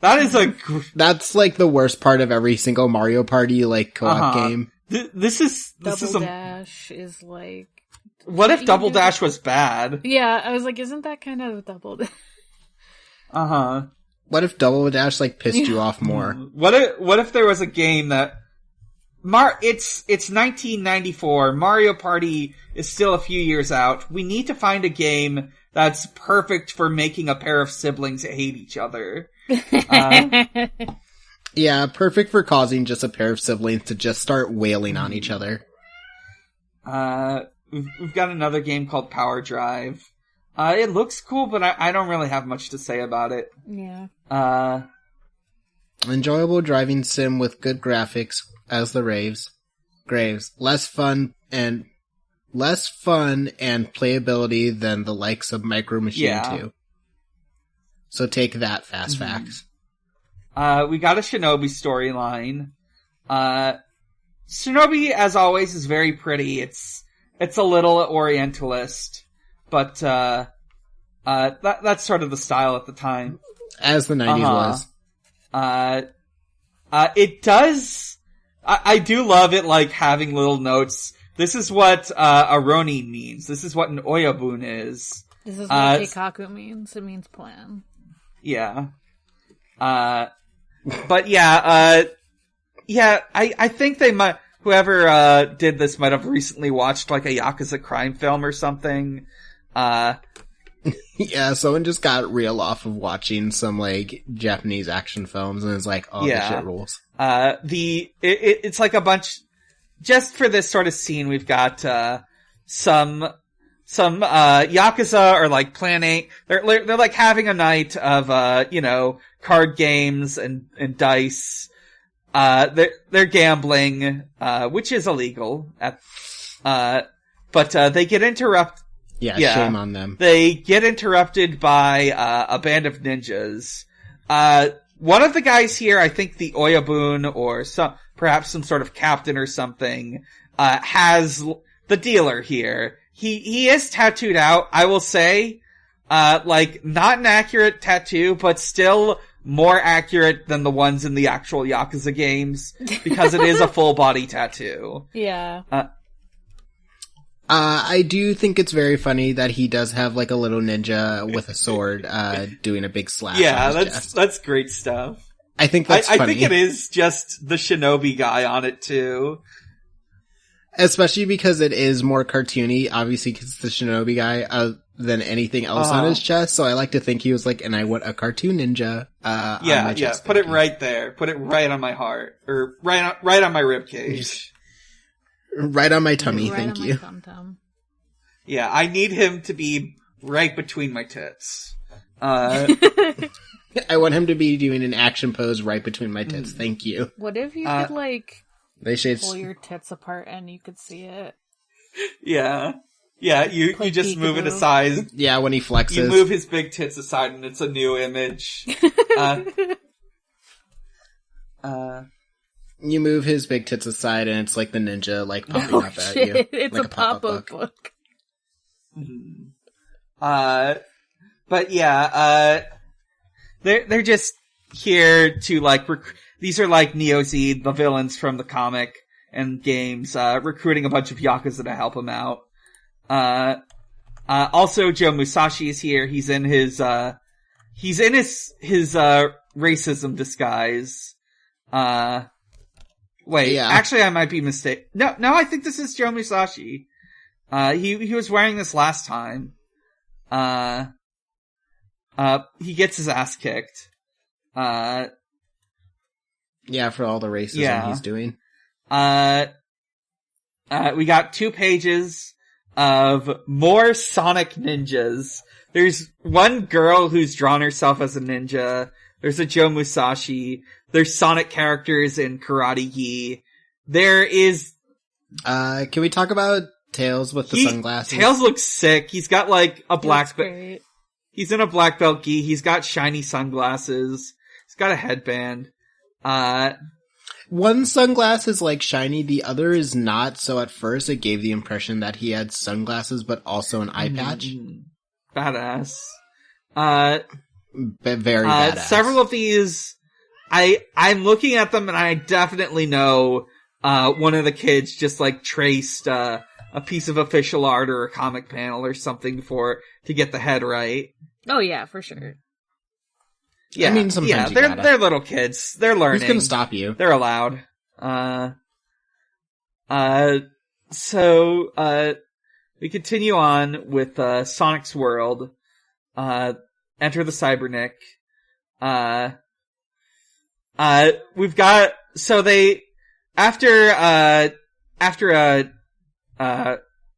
That's like the worst part of every single Mario Party, like, co-op game. Double Dash is like... What if Double Dash was bad? Yeah, I was like, isn't that kind of Double Dash? What if Double Dash, like, pissed you off more? What if there was a game that... It's 1994, Mario Party is still a few years out. We need to find a game that's perfect for making a pair of siblings hate each other. Yeah, perfect for causing just a pair of siblings to just start wailing on each other. We've got another game called Power Drive. It looks cool, but I don't really have much to say about it. Yeah. Enjoyable driving sim with good graphics as the Graves. Less fun and playability than the likes of Micro Machine 2. So take that, Fast Facts. We got a Shinobi storyline. Shinobi, as always, is very pretty. It's a little orientalist, but that's sort of the style at the time. As the 90s was. It does... I do love it, like, having little notes. This is what a Ronin means. This is what an Oyabun is. This is what Keikaku means. It means plan. Yeah. But yeah, I think they might... Whoever did this might have recently watched, like, a Yakuza crime film or something. Yeah, someone just got real off of watching some, like, Japanese action films and is like, oh, this shit rules. It's like a bunch... Just for this sort of scene, we've got some Yakuza or, like, Plan 8. They're like having a night of, card games and dice. They're gambling, which is illegal. But they get interrupted. Yeah, shame on them. They get interrupted by a band of ninjas. One of the guys here, I think the Oyabun or perhaps some sort of captain or something, has the dealer here he is tattooed out, I will say. Like, not an accurate tattoo, but still more accurate than the ones in the actual Yakuza games, because it is a full body tattoo. Yeah. I do think it's very funny that he does have like a little ninja with a sword, doing a big slash. Yeah, on his chest. that's great stuff. I think that's funny. I think it is just the shinobi guy on it too. Especially because it is more cartoony, obviously, because it's the shinobi guy, than anything else on his chest. So I like to think he was like, and I want a cartoon ninja, on my chest. Put it right there. Put it right on my heart. Or right on my ribcage. Right on my tummy, right thank on you. my tum-tum. Yeah, I need him to be right between my tits. I want him to be doing an action pose right between my tits, thank you. What if you could, like, they should pull your tits apart and you could see it? Yeah. Yeah, you just move it aside. Yeah, when he flexes. You move his big tits aside and it's a new image. You move his big tits aside and it's like the ninja, like, popping up at you. It's like a pop-up book. But yeah, they're just here to, like, these are like Neo-Z, the villains from the comic and games, recruiting a bunch of Yakuza to help him out. Also Joe Musashi is here. He's in his racism disguise. Wait, actually I might be mistaken. No, I think this is Joe Musashi. He was wearing this last time. He gets his ass kicked. Yeah, for all the racism he's doing. We got 2 pages of more Sonic ninjas. There's one girl who's drawn herself as a ninja. There's a Joe Musashi. There's Sonic characters in Karate Gi. There is... can we talk about Tails with the sunglasses? Tails looks sick. He's got like a black belt. He's in a black belt gi. He's got shiny sunglasses. He's got a headband. One sunglass is like shiny, the other is not, so at first it gave the impression that he had sunglasses but also an eye patch. Badass. Very badass. Several of these, I'm looking at them and I definitely know one of the kids just like traced a piece of official art or a comic panel or something to get the head right. Oh yeah, for sure. Yeah, I mean, sometimes they're little kids. They're learning. Who's gonna stop you? They're allowed. So we continue on with Sonic's World. Enter the Cybernick. We've got after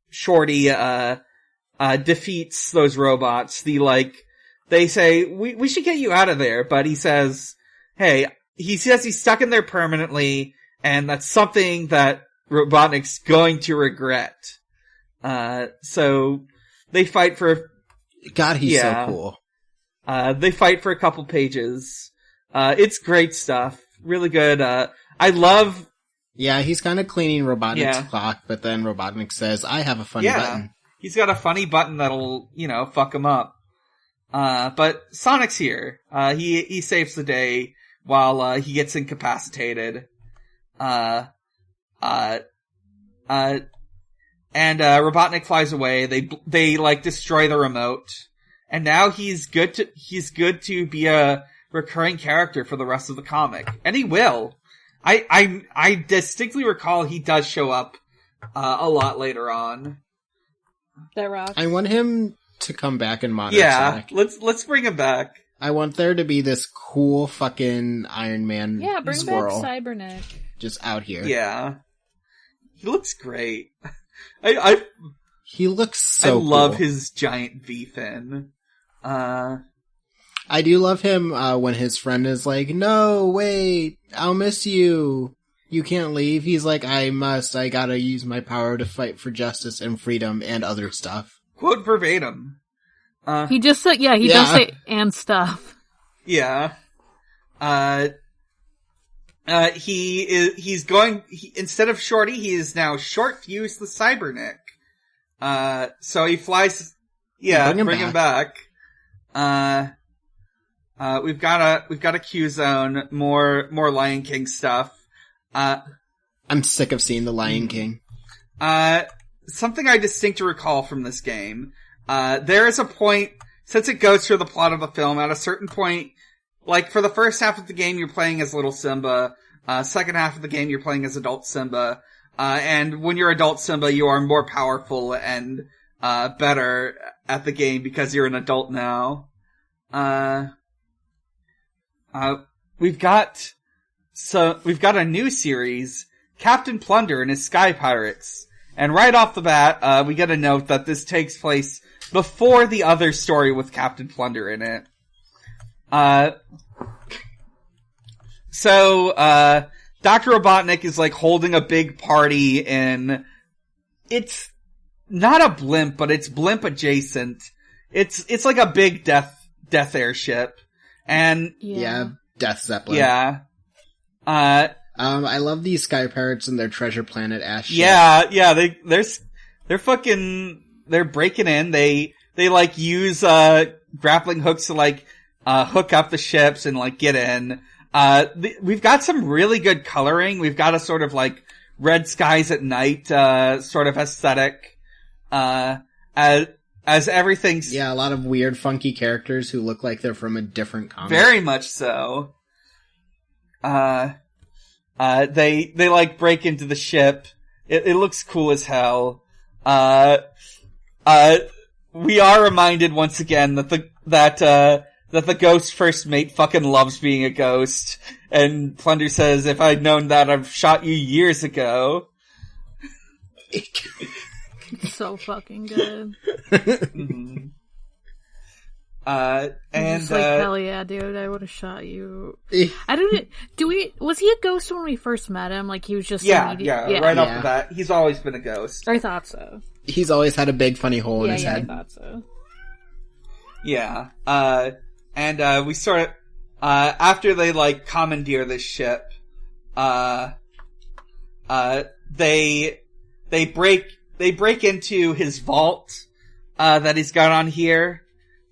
Shorty defeats those robots, they say, we should get you out of there, but he says he's stuck in there permanently, and that's something that Robotnik's going to regret. So they fight for... God, he's so cool. They fight for a couple pages. It's great stuff. Really good. I love... Yeah, he's kind of cleaning Robotnik's clock, but then Robotnik says, I have a funny button. He's got a funny button that'll, fuck him up. But Sonic's here. He saves the day while, he gets incapacitated. And Robotnik flies away. They destroy the remote. And now he's good to be a recurring character for the rest of the comic. And he will. I distinctly recall he does show up, a lot later on. That rocks. I want him to come back in modern Sonic. Let's bring him back. I want there to be this cool fucking Iron Man bring squirrel back Cybernick. just out here. Yeah. He looks great. He looks so cool. I love his giant V-fin. I do love him when his friend is like, no, wait, I'll miss you. You can't leave. He's like, I must. I gotta use my power to fight for justice and freedom and other stuff. Quote verbatim. He just said, he does say, and stuff. Yeah. Instead of Shorty, he is now Short Fuse the Cybernick. So he flies, bring him back. We've got a Q zone, more Lion King stuff. I'm sick of seeing the Lion King. Something I distinctly recall from this game, there is a point, since it goes through the plot of the film, at a certain point, like for the first half of the game you're playing as little Simba, second half of the game you're playing as adult Simba, and when you're adult Simba you are more powerful and, better at the game because you're an adult now. We've got a new series, Captain Plunder and his Sky Pirates. And right off the bat, we get a note that this takes place before the other story with Captain Plunder in it. So, Dr. Robotnik is like holding a big party in, it's not a blimp, but it's blimp adjacent. It's like a big death airship. And Death Zeppelin. Yeah. I love these Sky Pirates and their Treasure Planet ass shit. Yeah, they're breaking in. They like use, grappling hooks to like, hook up the ships and like get in. We've got some really good coloring. We've got a sort of like red skies at night, sort of aesthetic, as everything's... Yeah, a lot of weird, funky characters who look like they're from a different comic. Very much so. They like break into the ship. It looks cool as hell. We are reminded once again that the ghost first mate fucking loves being a ghost. And Plunder says, if I'd known that, I've shot you years ago. So fucking good. Mm-hmm. And just like, hell yeah, dude, I would have shot you. Was he a ghost when we first met him? Like, he was just right off the bat. He's always been a ghost. I thought so. He's always had a big funny hole in his head. I thought so. Yeah. And we sort of, after they like commandeer this ship, they break into his vault, that he's got on here.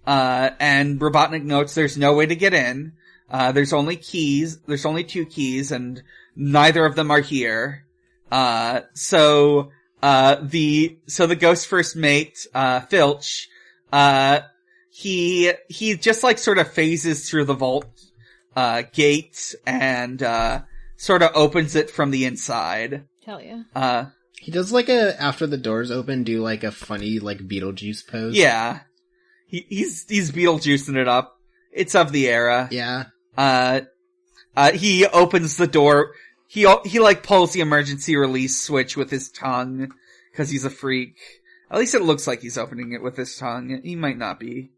And Robotnik notes there's no way to get in. There's only two keys, and neither of them are here. So the ghost first mate, Filch, he just like sort of phases through the vault, gate and, sort of opens it from the inside. Hell yeah. He does like after the doors open, do like a funny, like Beetlejuice pose. Yeah. He's Beetlejuicing it up. It's of the era. Yeah. He opens the door. He like pulls the emergency release switch with his tongue, cause he's a freak. At least it looks like he's opening it with his tongue. He might not be.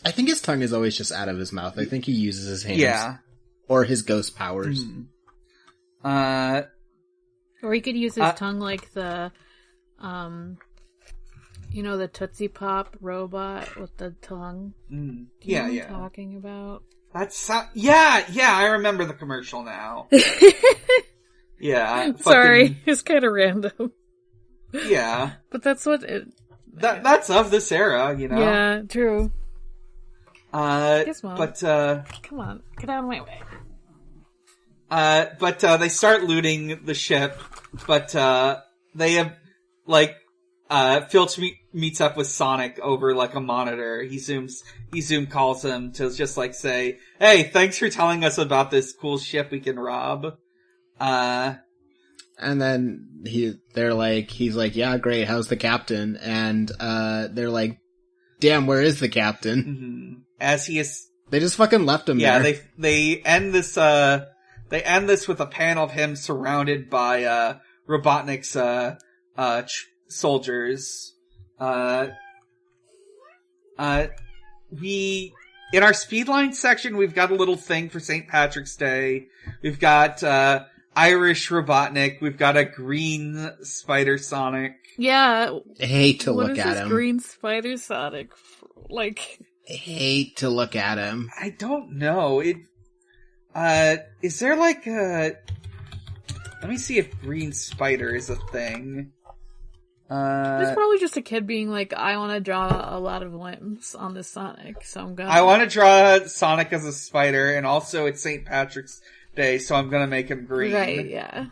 I think his tongue is always just out of his mouth. I think he uses his hands. Yeah. Or his ghost powers. Or he could use his tongue like the, the Tootsie Pop robot with the tongue. Do you know what I'm talking about? I remember the commercial now. Yeah. Sorry, it's kind of random. Yeah. But that's what that's of this era, you know? Yeah, true. Yes, Mom. But, come on, get out of my way. But they start looting the ship, but, they have, like, Filch meets up with Sonic over, like, a monitor. He Zoom calls him to just, like, say, hey, thanks for telling us about this cool ship we can rob. And then he's like, yeah, great, how's the captain? And, they're like, damn, where is the captain? Mm-hmm. As he is... They just fucking left him there. Yeah, they end this, they end this with a panel of him surrounded by, Robotnik's, soldiers. In our Speedline section, we've got a little thing for St. Patrick's Day. We've got, Irish Robotnik. We've got a green Spider Sonic. Yeah. I hate to look at him. What is this green Spider Sonic? Like... I hate to look at him. I don't know. Is there like a... Let me see if Green Spider is a thing. It's probably just a kid being like, I want to draw a lot of limbs on this Sonic, so I'm gonna... I want to draw Sonic as a spider, and also it's St. Patrick's Day, so I'm gonna make him green. Right, yeah.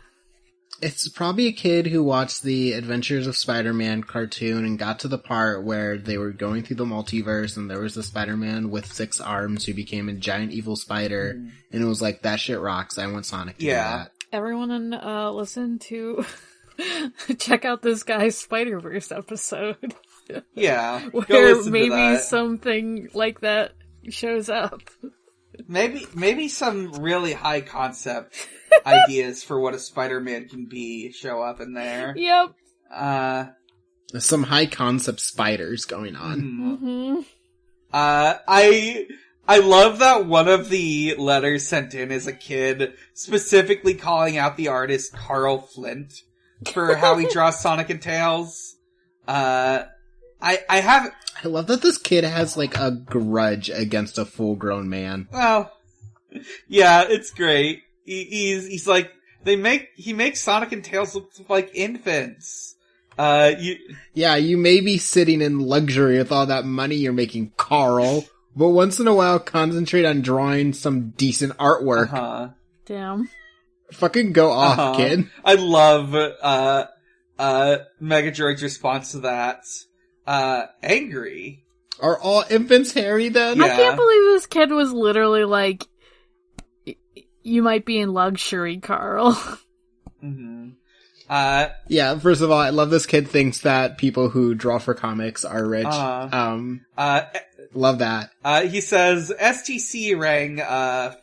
It's probably a kid who watched the Adventures of Spider-Man cartoon and got to the part where they were going through the multiverse and there was a Spider-Man with 6 arms who became a giant evil spider, and it was like, that shit rocks, I want Sonic to do that. Everyone listen to... check out this guy's Spider-Verse episode. Yeah. Where maybe something like that shows up. Maybe some really high concept ideas for what a Spider-Man can be show up in there. Yep. There's some high concept spiders going on. Mm-hmm. I love that one of the letters sent in is a kid specifically calling out the artist Carl Flint for how he draws Sonic and Tails. I love that this kid has, like, a grudge against a full-grown man. Well, yeah, it's great. He's like, he makes Sonic and Tails look like infants. You may be sitting in luxury with all that money you're making, Carl, but once in a while concentrate on drawing some decent artwork. Damn. Fucking go off, kid. I love, Mega Droid's response to that. Angry. Are all infants hairy then? Yeah. I can't believe this kid was literally like, you might be in luxury, Carl. Mm-hmm. Yeah, first of all, I love this kid thinks that people who draw for comics are rich. Love that. He says, STC rang,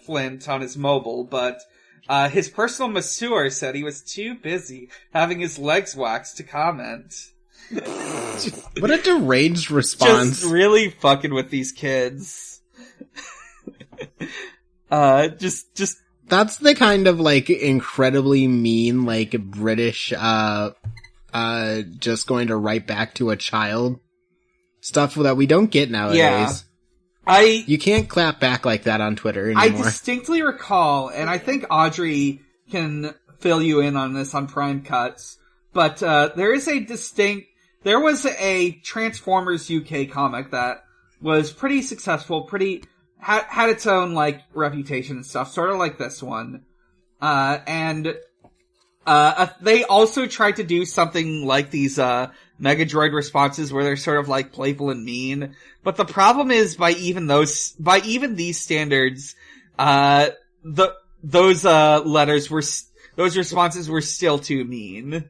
Flint on his mobile, but, his personal masseur said he was too busy having his legs waxed to comment. What a deranged response. Just really fucking with these kids. Just. That's the kind of, like, incredibly mean, like, British, just going to write back to a child stuff that we don't get nowadays. Yeah. You can't clap back like that on Twitter anymore. I distinctly recall, and I think Audrey can fill you in on this on Prime Cuts, but, there was a Transformers UK comic that was pretty successful, had its own, like, reputation and stuff, sort of like this one. They also tried to do something like these, Mega Droid responses where they're sort of, like, playful and mean. But the problem is, by even these standards, those responses were still too mean.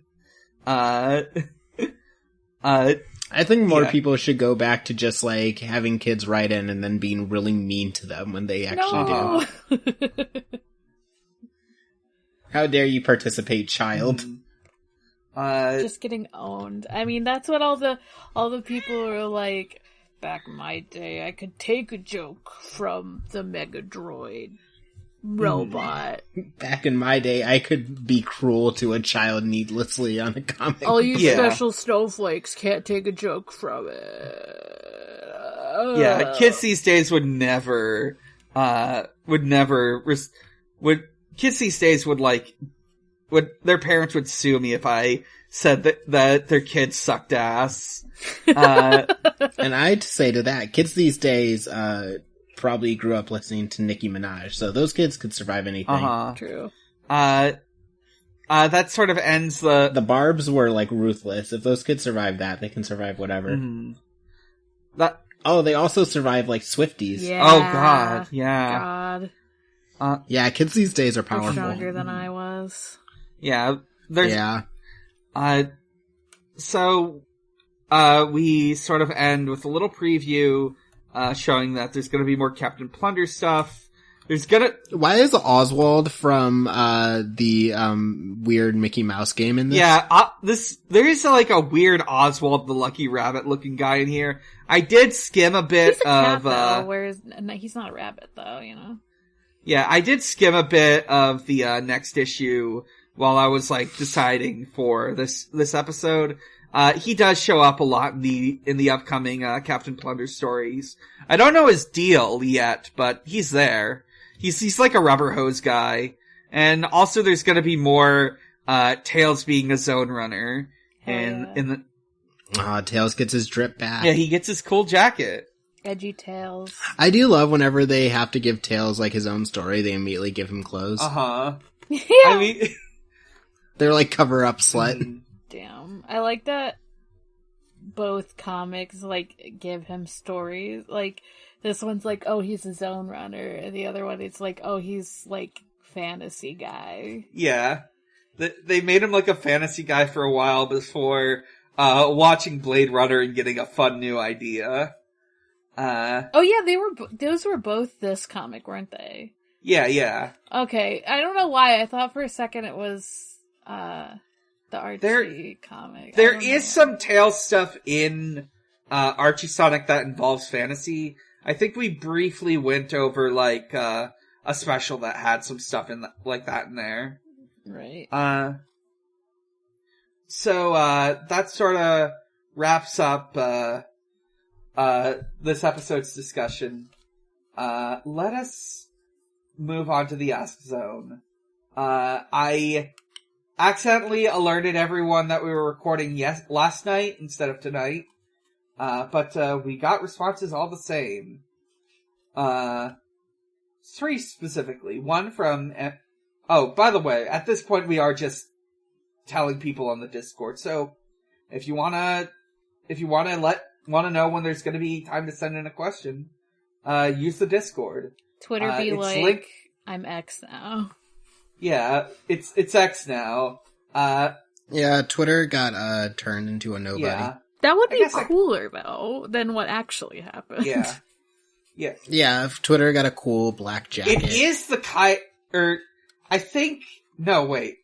I think more people should go back to just, like, having kids write in and then being really mean to them when they actually do. How dare you participate, child? Just getting owned. I mean, that's what all the people are like, back in my day, I could take a joke from the Mega Droid robot. Back in my day, I could be cruel to a child needlessly on a comic. All you special snowflakes can't take a joke from it. Yeah, kids these days would their parents would sue me if I said that their kids sucked ass. And I'd say to that, kids these days, probably grew up listening to Nicki Minaj, so those kids could survive anything. True. That sort of ends the Barbs were, like, ruthless. If those kids survived that, they can survive whatever. Mm-hmm. They also survive, like, Swifties. Yeah. Oh, God. Yeah. God. Yeah, kids these days are They're powerful. stronger than I was. Yeah. So, we sort of end with a little preview, showing that there's gonna be more Captain Plunder stuff. Why is Oswald from, the, weird Mickey Mouse game in this? Yeah, there is like a weird Oswald the Lucky Rabbit looking guy in here. I did skim a bit he's a cat, though, he's not a rabbit, though, you know? Yeah, I did skim a bit of the, next issue while I was, like, deciding for this episode. He does show up a lot in the upcoming, Captain Plunder stories. I don't know his deal yet, but he's there. He's like a rubber hose guy. And also there's gonna be more, Tails being a zone runner in Tails gets his drip back. Yeah, he gets his cool jacket. Edgy Tails. I do love whenever they have to give Tails, like, his own story, they immediately give him clothes. Yeah. I mean... They're like cover-up slut. Damn. I like that both comics, like, give him stories. Like, this one's like, oh, he's a zone runner, and the other one, it's like, oh, he's, like, fantasy guy. Yeah. They made him like a fantasy guy for a while before watching Blade Runner and getting a fun new idea. Oh yeah, those were both this comic, weren't they? Yeah. Okay, I don't know why. I thought for a second it was the Archie comic. There is some Tails stuff in Archie Sonic that involves fantasy. I think we briefly went over like a special that had some stuff like that in there. Right. So that sort of wraps up this episode's discussion. Let us move on to the Ask Zone. I accidentally alerted everyone that we were recording last night instead of tonight. But we got responses all the same. 3 specifically. One from... Oh, by the way, at this point we are just telling people on the Discord. So, if you wanna know when there's gonna be time to send in a question, use the Discord. Twitter be like, I'm X now. Yeah, it's X now. Yeah, Twitter got turned into a nobody. Yeah. That would be cooler, though, than what actually happened. Yeah. Yeah, if Twitter got a cool black jacket. It is the I think... No, wait.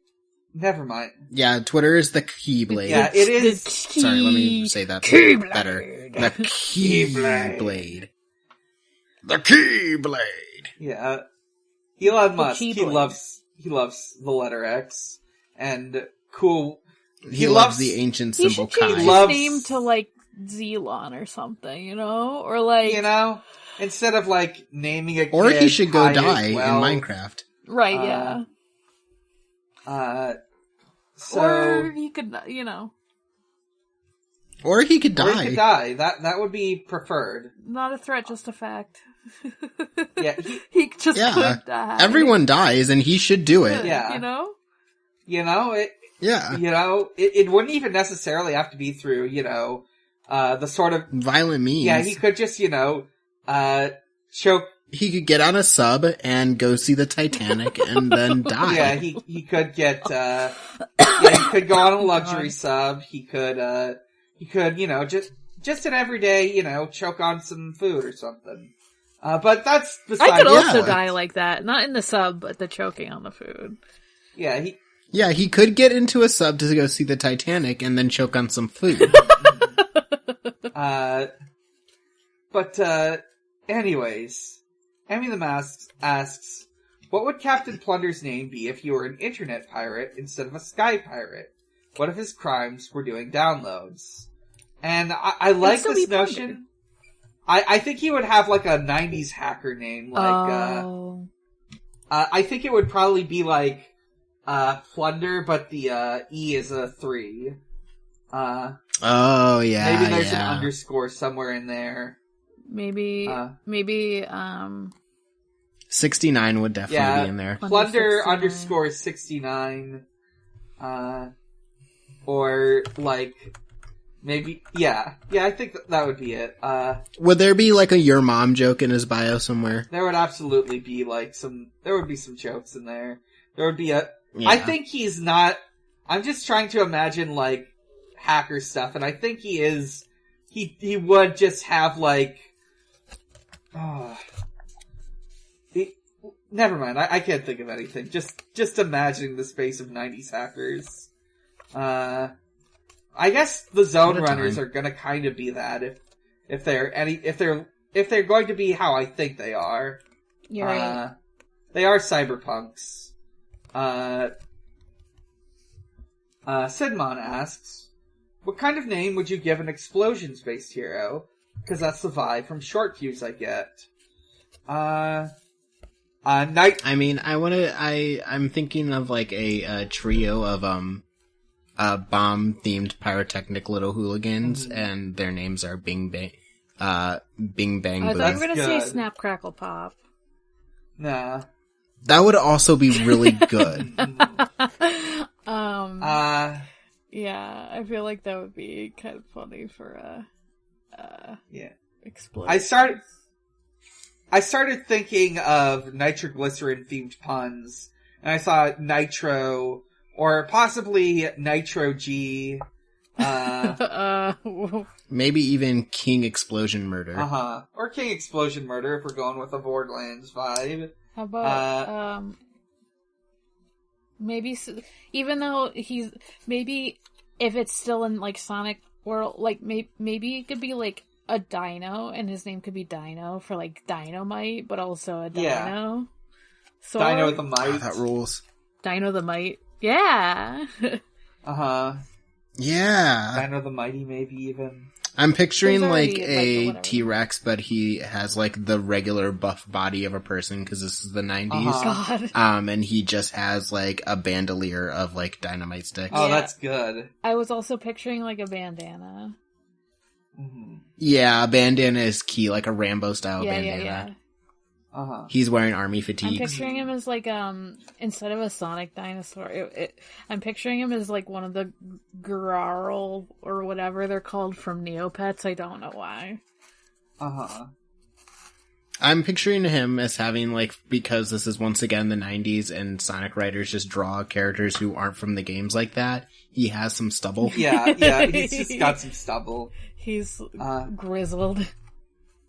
Never mind. Yeah, Twitter is the Keyblade. Yeah, it is... Sorry, let me say that better. The Keyblade. The Keyblade! Yeah. Elon Musk, he loves the letter X. And cool... He loves the ancient symbol Chi. He should change his name to, like, Zelon or something, you know? Or, like... You know? Instead of, like, naming a kid... Or he should go die in Minecraft. Right, yeah. So... Or he could, you know... Or he could die. Or he could die. That would be preferred. Not a threat, just a fact. Yeah. He just could die. Everyone dies, and he should do it. Yeah. You know? Yeah. You know, it wouldn't even necessarily have to be through, you know, the sort of... violent means. Yeah, he could just, you know, choke... He could get on a sub and go see the Titanic and then die. Yeah, he could get, he could go on a luxury sub. He could, you know, just an everyday, you know, choke on some food or something. But that's besides... I could also die like that. Not in the sub, but the choking on the food. Yeah, he could get into a sub to go see the Titanic and then choke on some food. Anyways, Emmy the Mask asks, what would Captain Plunder's name be if you were an internet pirate instead of a sky pirate? What if his crimes were doing downloads? And I like this notion. I think he would have like a 90s hacker name, like, I think it would probably be like, Plunder, but the, E is a 3. Oh, yeah. Maybe there's an underscore somewhere in there. Maybe, 69 would definitely be in there. Plunder underscore 69. Or, like, maybe, I think that would be it. Would there be, like, a your mom joke in his bio somewhere? There would absolutely be, like, there would be some jokes in there. There would be Yeah. I think he's not, I'm just trying to imagine, like, hacker stuff, and I think he is, he would just have, like, never mind, I can't think of anything. Just imagining the space of 90s hackers. I guess the zone runners are gonna kind of be that if they're going to be how I think they are. You're right. They are cyberpunks. Sidmon asks, what kind of name would you give an explosions-based hero? Because that's the vibe from short fuse I get. Night... I mean, I'm thinking of like a trio of bomb-themed pyrotechnic little hooligans, and their names are Bing Bang, Bing Bang I Boom. thought you were going to say good. Snap Crackle Pop. Nah. That would also be really good. Yeah, I feel like that would be kind of funny for Yeah. explosion. I started thinking of nitroglycerin themed puns, and I saw Nitro, or possibly Nitro G. Maybe even King Explosion Murder. Or King Explosion Murder if we're going with a Borderlands vibe. How about maybe even though maybe if it's still in like Sonic World, like maybe it could be like a dino and his name could be Dino for like Dynamite, but also a dino. Yeah. So Dino the Might. Oh, that rules. Dino the Might. Yeah. Yeah. Dino the Mighty, maybe even. I'm picturing There's like already, a whatever. T-Rex, but he has like the regular buff body of a person because this is the 90s. God. And he just has like a bandolier of like dynamite sticks. Oh, Yeah. that's good. I was also picturing like a bandana. Yeah, a bandana is key, like a Rambo style Yeah, bandana. yeah. He's wearing army I'm fatigues. picturing him as like instead of a Sonic dinosaur, I'm picturing him as like one of the Grarl or whatever they're called from Neopets. I don't know why. I'm picturing him as having like, because this is once again the 90s and Sonic writers just draw characters who aren't from the games like that. He has some stubble. Yeah, he's just got some stubble. He's grizzled.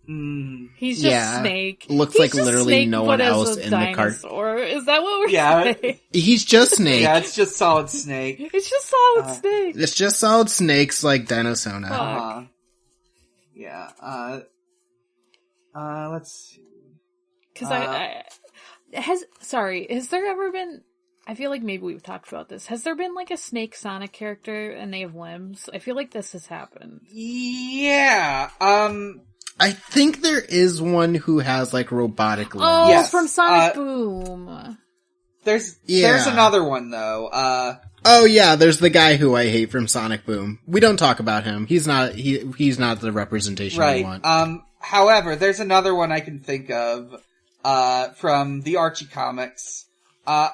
Mm. He's just Yeah. Snake. Looks He's like just literally Snake, no but one as else a in the cart. dinosaur. Is that what we're Yeah. saying? He's just Snake. Yeah, it's just Solid Snake. It's just Solid Snake. It's just Solid Snake's like Dinosona. Fuck. Yeah, let's see. Because has there ever been, I feel like maybe we've talked about this, has there been like a Snake Sonic character and they have limbs? I feel like this has happened. Yeah, I think there is one who has like robotic limbs. Oh, Yes, from Sonic Boom. there's Yeah. another one though, Oh yeah, there's the guy who I hate from Sonic Boom. We don't talk about him. He's not the representation we right, want. however, there's another one I can think of, from the Archie comics.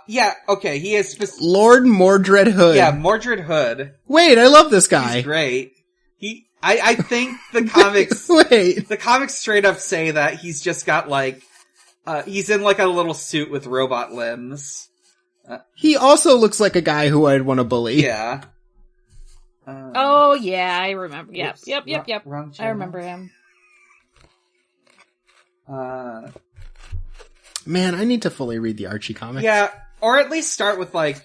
Yeah, okay, he is Lord Mordred Hood. Yeah, Mordred Hood. Wait, I love this guy. He's great. I think the comics, Wait. the comics straight up say that he's just got like, he's in like a little suit with robot limbs. He also looks like a guy who I'd want to bully. Yeah. Oh yeah, I remember. Yep, Oops, yep. wrong I channel. remember him. Man, I need to fully read the Archie comics. Yeah, or at least start with like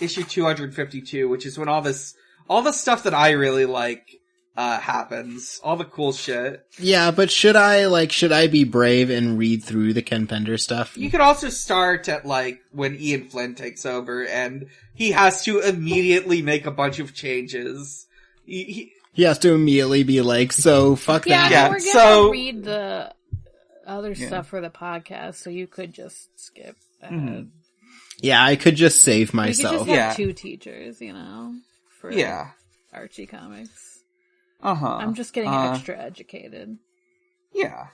issue 252, which is when all the stuff that I really like, happens. All the cool shit. Yeah, but should I be brave and read through the Ken Pender stuff? You could also start at like when Ian Flynn takes over and he has to immediately make a bunch of changes. He He has to immediately be like, so fuck Yeah, that. Yeah, we're gonna so- read the other stuff for the podcast, so you could just skip ahead. Yeah, I could just save We could myself. just have Yeah. 2 teachers, for yeah. Archie comics. Uh-huh. I'm just getting extra educated. Yeah.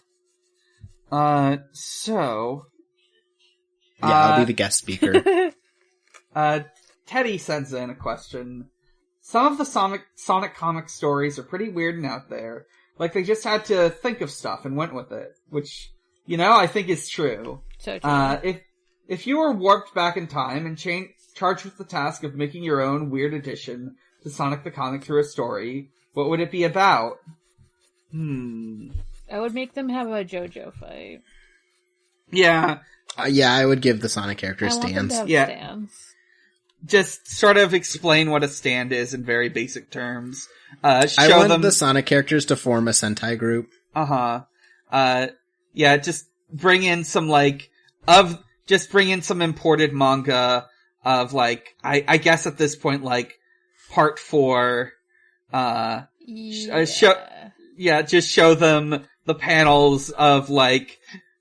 So Yeah, I'll be the guest speaker. Teddy sends in a question. Some of the Sonic comic stories are pretty weird and out there. Like they just had to think of stuff and went with it. Which, I think is true. So true. If you were warped back in time and charged with the task of making your own weird addition to Sonic the Comic through a story, what would it be about? I would make them have a JoJo fight. Yeah. Yeah, I would give the Sonic character I want them stands. to have Yeah. stands. Just sort of explain what a stand is in very basic terms. I Show want them the Sonic characters to form a Sentai group. Yeah, just bring in some bring in some imported manga of like, I guess at this point, like, part 4, just show them the panels of like,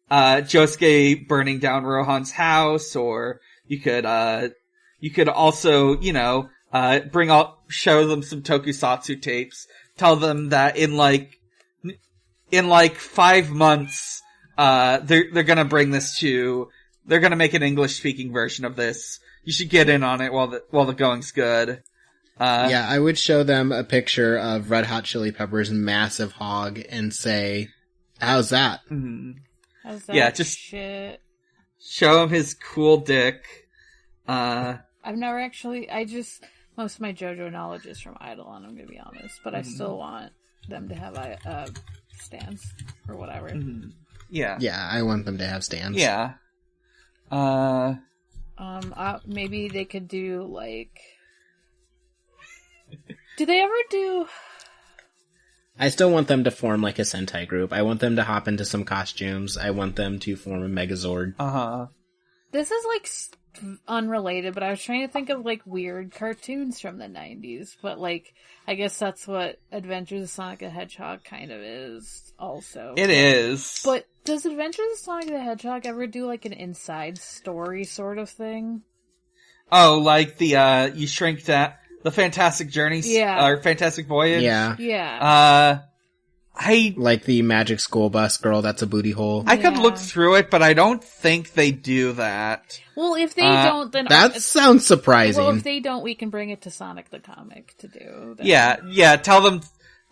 Josuke burning down Rohan's house, or you could also, show them some tokusatsu tapes, tell them that in like 5 months, they're gonna bring this they're gonna make an English-speaking version of this. You should get in on it while the going's good. Yeah, I would show them a picture of Red Hot Chili Peppers' massive hog and say, how's that? Mm-hmm. How's that? Yeah, just shit. Show him his cool dick. I've never actually, most of my JoJo knowledge is from Eidolon, I'm gonna be honest, but I still want them to have stands or whatever. Mm-hmm. Yeah. Yeah, I want them to have stands. Yeah. Maybe they could do, like... Do they ever do... I still want them to form, like, a Sentai group. I want them to hop into some costumes. I want them to form a Megazord. Uh-huh. This is, like, unrelated, but I was trying to think of, like, weird cartoons from the 90s. But, like, I guess that's what Adventures of Sonic the Hedgehog kind of is, also. It is. But does Adventures of Sonic the Hedgehog ever do, like, an inside story sort of thing? Oh, like the, you shrink that... The Fantastic Journeys? Yeah. Or Fantastic Voyage? Yeah. Like the Magic School Bus girl that's a booty hole. I could look through it, but I don't think they do that. Well, if they don't, then... That sounds surprising. Well, if they don't, we can bring it to Sonic the Comic to do. Then. Yeah, tell them...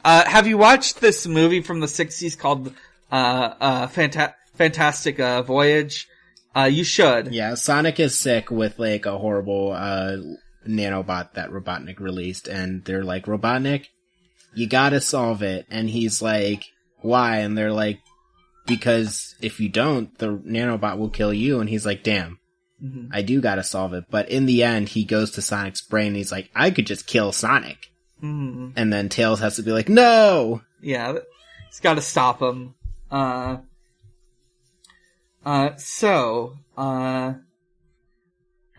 have you watched this movie from the 60s called Fantastic Voyage? You should. Yeah, Sonic is sick with, like, a horrible nanobot that Robotnik released, and they're like, Robotnik, you gotta solve it. And he's like, why? And they're like, because if you don't, the nanobot will kill you. And he's like, damn, I do gotta solve it. But in the end, he goes to Sonic's brain, and he's like, I could just kill Sonic. And then Tails has to be like, no! Yeah, he's gotta stop him.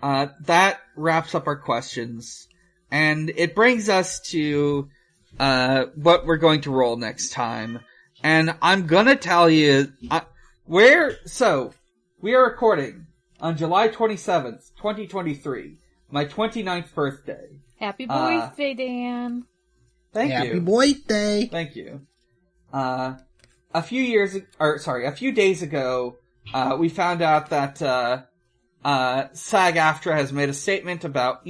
That wraps up our questions, and it brings us to, what we're going to roll next time. And I'm gonna tell you, we are recording on July 27th, 2023, my 29th birthday. Happy birthday, Dan. Thank you. Happy birthday. Thank you. A few days ago, we found out that, SAG-AFTRA has made a statement about,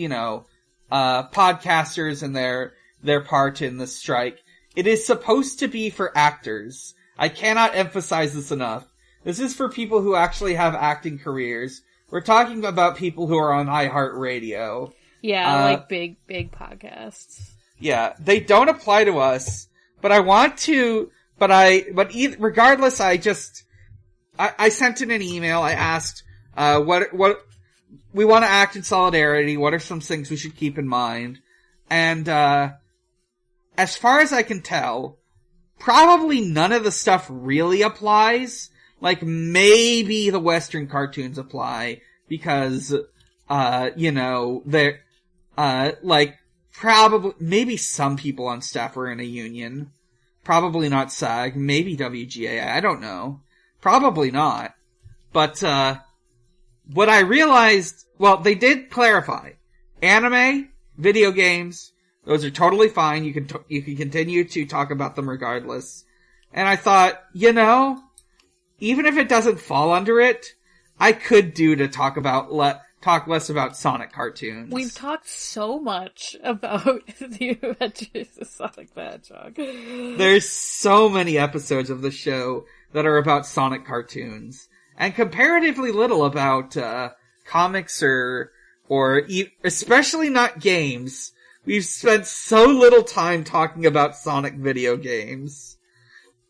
podcasters and their part in the strike. It is supposed to be for actors. I cannot emphasize this enough. This is for people who actually have acting careers. We're talking about people who are on iHeartRadio. Yeah, like big podcasts. Yeah, they don't apply to us, but I want to, regardless, I sent in an email, I asked, what we want to act in solidarity. What are some things we should keep in mind? And, as far as I can tell, probably none of the stuff really applies. Like, maybe the Western cartoons apply because, they're, probably, maybe some people on staff are in a union. Probably not SAG. Maybe WGA. I don't know. Probably not. But, what I realized, well, they did clarify. Anime, video games, those are totally fine. You can continue to talk about them regardless. And I thought, even if it doesn't fall under it, I could do to talk less about Sonic cartoons. We've talked so much about the Adventures of Sonic the Hedgehog. There's so many episodes of the show that are about Sonic cartoons. And comparatively little about, comics or especially not games. We've spent so little time talking about Sonic video games.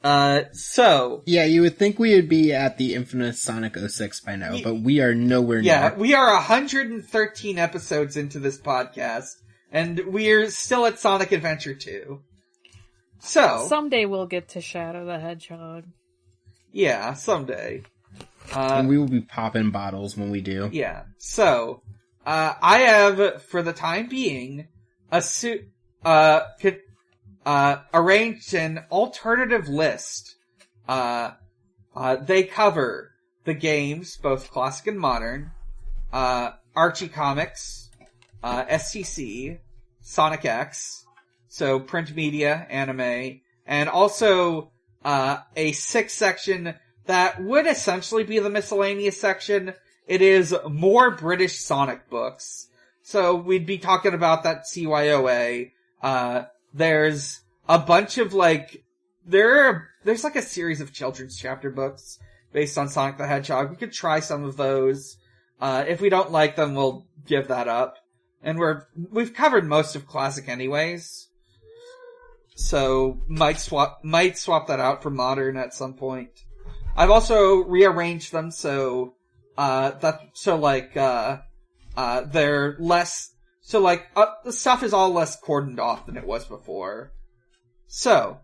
Yeah, you would think we would be at the infamous Sonic 06 by now, but we are nowhere near. Yeah, we are 113 episodes into this podcast, and we're still at Sonic Adventure 2. So. Someday we'll get to Shadow the Hedgehog. Yeah, someday. And we will be popping bottles when we do. Yeah. So, I have, for the time being, arranged an alternative list. They cover the games, both classic and modern, Archie Comics, STC, Sonic X, so print media, anime, and also a 6th section that would essentially be the miscellaneous section. It is more British Sonic books. So we'd be talking about that CYOA. There's a bunch of there's like a series of children's chapter books based on Sonic the Hedgehog. We could try some of those. If we don't like them, we'll give that up. And we've covered most of Classic anyways. So might swap that out for Modern at some point. I've also rearranged them so they're less, the stuff is all less cordoned off than it was before. So,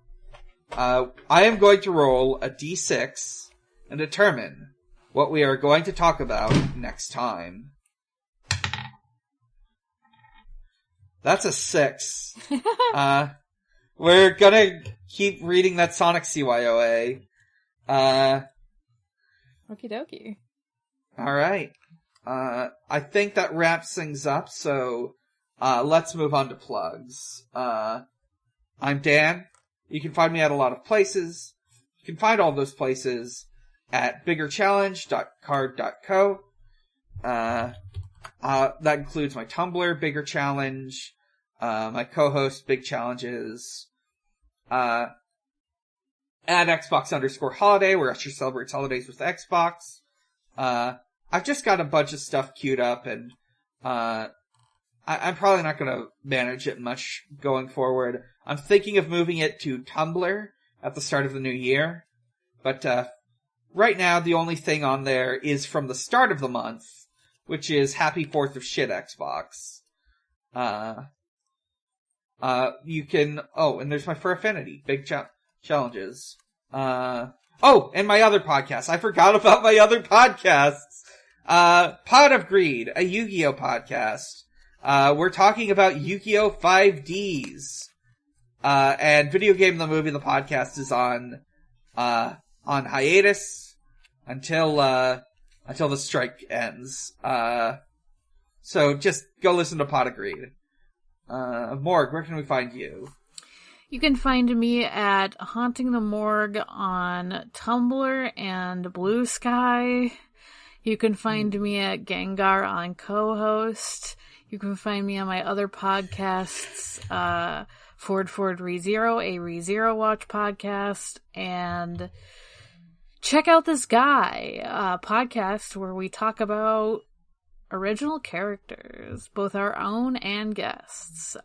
I am going to roll a d6 and determine what we are going to talk about next time. That's a 6. We're gonna keep reading that Sonic CYOA. Okie dokie. Alright. I think that wraps things up, so let's move on to plugs. I'm Dan. You can find me at a lot of places. You can find all those places at biggerchallenge.card.co. That includes my Tumblr, Bigger Challenge, my co-host, Big Challenges, at Xbox_holiday, where Usher celebrates holidays with Xbox. I've just got a bunch of stuff queued up, and I'm probably not going to manage it much going forward. I'm thinking of moving it to Tumblr at the start of the new year, but right now the only thing on there is from the start of the month, which is Happy 4th of Shit Xbox. You can, and there's my Fur Affinity, Big Challenges. And my other podcasts. I forgot about my other podcasts. Pod of Greed, a Yu-Gi-Oh podcast. We're talking about Yu-Gi-Oh! 5Ds. And Video Game the Movie, the podcast is on hiatus until the strike ends. So just go listen to Pod of Greed. Morg, where can we find you? You can find me at Haunting the Morg on Tumblr and Blue Sky. You can find me at Gengar on co-host. You can find me on my other podcasts, Ford ReZero, a ReZero Watch podcast, and check out this guy podcast where we talk about original characters, both our own and guests.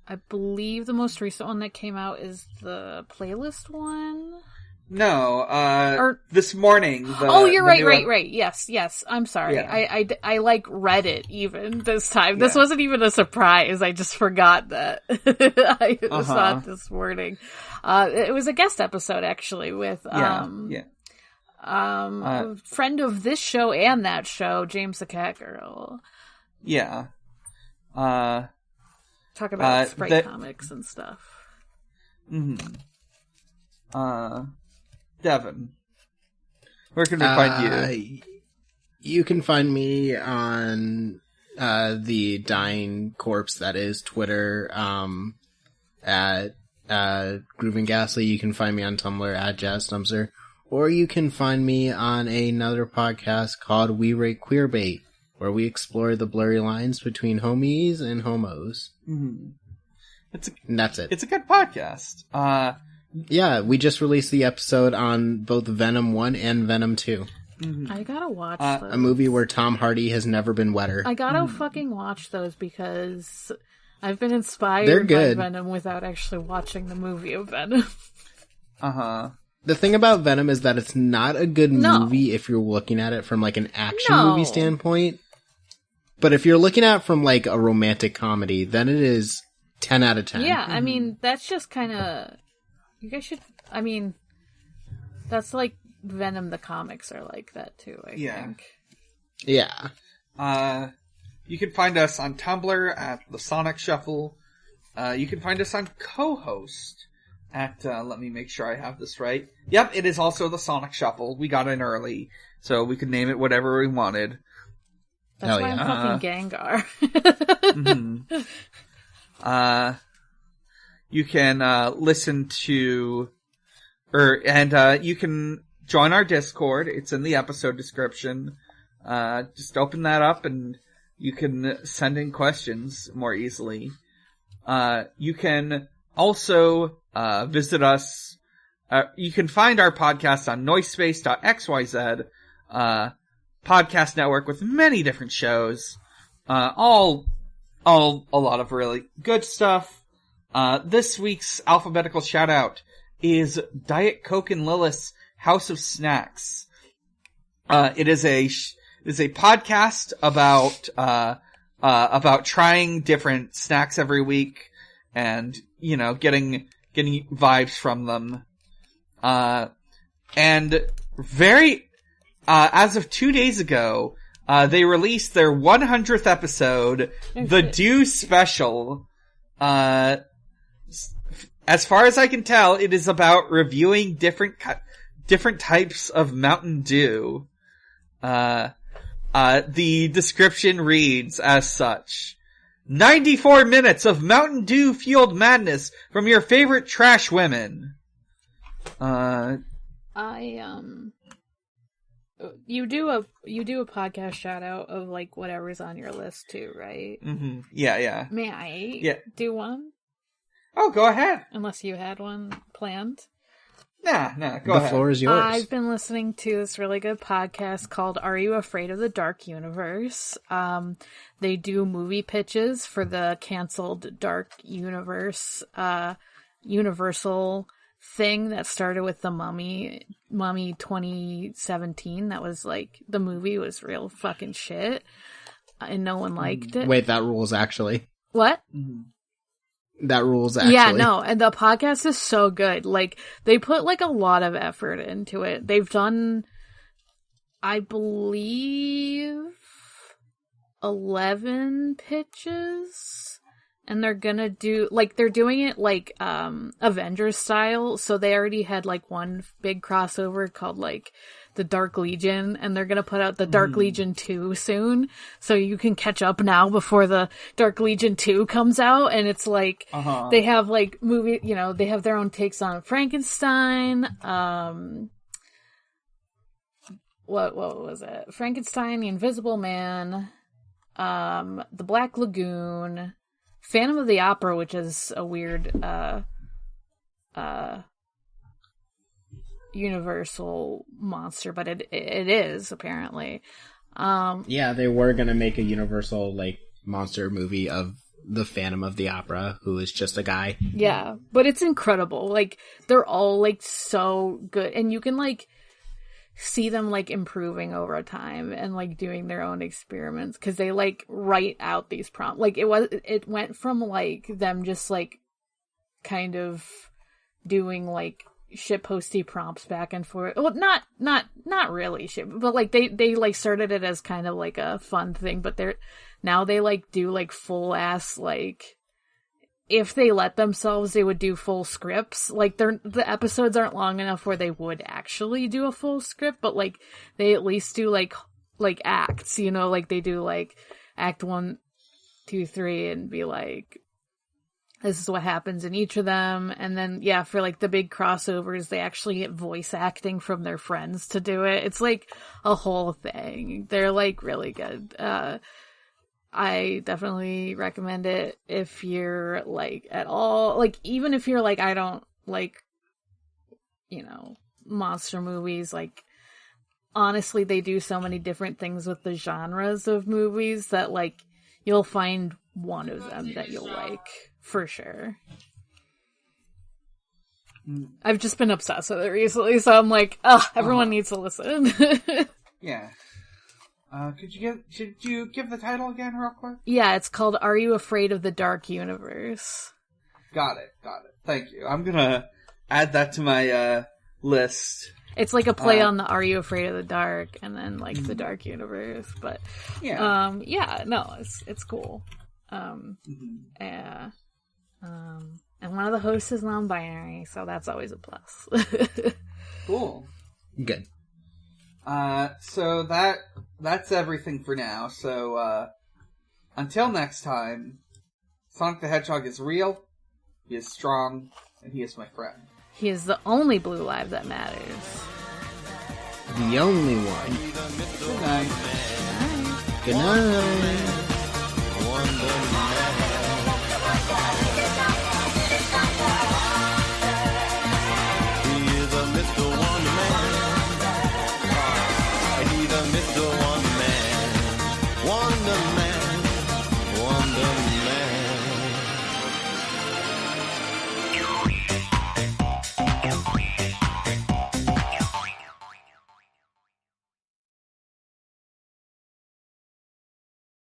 I believe the most recent one that came out is the playlist one. No, this morning. You're right. Yes. I'm sorry. Yeah. I read it even this time. This wasn't even a surprise. I just forgot that. I saw it this morning. It was a guest episode actually with, a friend of this show and that show, James the Cat Girl. Yeah. Talk about Sprite comics and stuff. Mm-hmm. Devon, where can we find you? You can find me on the dying corpse that is Twitter at Grooving Ghastly. You can find me on Tumblr at JazzDumpster. Or you can find me on another podcast called We Rate Queerbait, where we explore the blurry lines between homies and homos. Mm-hmm. And that's it. It's a good podcast. Yeah, we just released the episode on both Venom 1 and Venom 2. Mm-hmm. I gotta watch those. A movie where Tom Hardy has never been wetter. I gotta fucking watch those because I've been inspired by Venom without actually watching the movie of Venom. Uh-huh. The thing about Venom is that it's not a good movie if you're looking at it from like an action movie standpoint. But if you're looking at it from like a romantic comedy, then it is 10 out of 10. Yeah, I mean, that's just kind of... You guys should... I mean, that's like Venom the comics are like that too, I think. Yeah. You can find us on Tumblr at The Sonic Shuffle. You can find us on co-host at... let me make sure I have this right. Yep, it is also The Sonic Shuffle. We got in early, so we could name it whatever we wanted. That's why I'm fucking Gengar. You can listen to, you can join our Discord. It's in the episode description. Just open that up and you can send in questions more easily. You can also visit us. You can find our podcast on noisepace.xyz, podcast network with many different shows, all a lot of really good stuff. This week's alphabetical shout out is Diet Coke and Lilith's House of Snacks. It is a podcast about trying different snacks every week and, getting vibes from them. And as of 2 days ago, they released their 100th episode, the Dew Special. As far as I can tell, it is about reviewing different types of Mountain Dew. The description reads as such: 94 minutes of Mountain Dew fueled madness from your favorite trash women. You do a podcast shout out of like whatever's on your list too, right? Mm-hmm. Yeah. May I do one? Oh, go ahead. Unless you had one planned. Nah, go ahead. The floor is yours. I've been listening to this really good podcast called Are You Afraid of the Dark Universe? They do movie pitches for the canceled Dark Universe, Universal thing that started with the Mummy 2017. That was like, the movie was real fucking shit, and no one liked it. Wait, that rules actually. What? That rules actually. Yeah, no, and the podcast is so good. Like, they put like a lot of effort into it. They've done, I believe, 11 pitches, and they're gonna do, like, they're doing it like Avengers style. So they already had like one big crossover called like the Dark Legion, and they're gonna put out the Dark Legion 2 soon, so you can catch up now before the Dark Legion 2 comes out. And it's like, they have like movie, they have their own takes on Frankenstein, what was it? Frankenstein, the Invisible Man, the Black Lagoon, Phantom of the Opera, which is a weird, Universal monster, but it is apparently. Yeah, they were gonna make a Universal like monster movie of the Phantom of the Opera, who is just a guy. Yeah, but it's incredible. Like, they're all like so good, and you can like see them like improving over time and like doing their own experiments, because they like write out these prompts. Like, it went from like them just like kind of doing like shitposty prompts back and forth. Well, not really shit, but like they like started it as kind of like a fun thing, but now they like do like full ass, like, if they let themselves, they would do full scripts. Like, the episodes aren't long enough where they would actually do a full script, but like they at least do like acts, like they do like act 1, 2, 3 and be like, this is what happens in each of them. And then, yeah, for like the big crossovers, they actually get voice acting from their friends to do it. It's like a whole thing. They're like really good. I definitely recommend it if you're like at all, like, even if you're like, I don't like, monster movies. Like, honestly, they do so many different things with the genres of movies that like you'll find one of them that you'll like. For sure. I've just been obsessed with it recently, so I'm like, everyone needs to listen. Yeah. Should you give the title again real quick? Yeah, it's called Are You Afraid of the Dark Universe? Got it. Thank you. I'm gonna add that to my list. It's like a play on the Are You Afraid of the Dark, and then like the Dark Universe, but it's cool. Yeah. And one of the hosts is non-binary, so that's always a plus. Cool. Good. So that's everything for now. So, until next time, Sonic the Hedgehog is real, he is strong, and he is my friend. He is the only blue live that matters. The only one. Good night. Good night.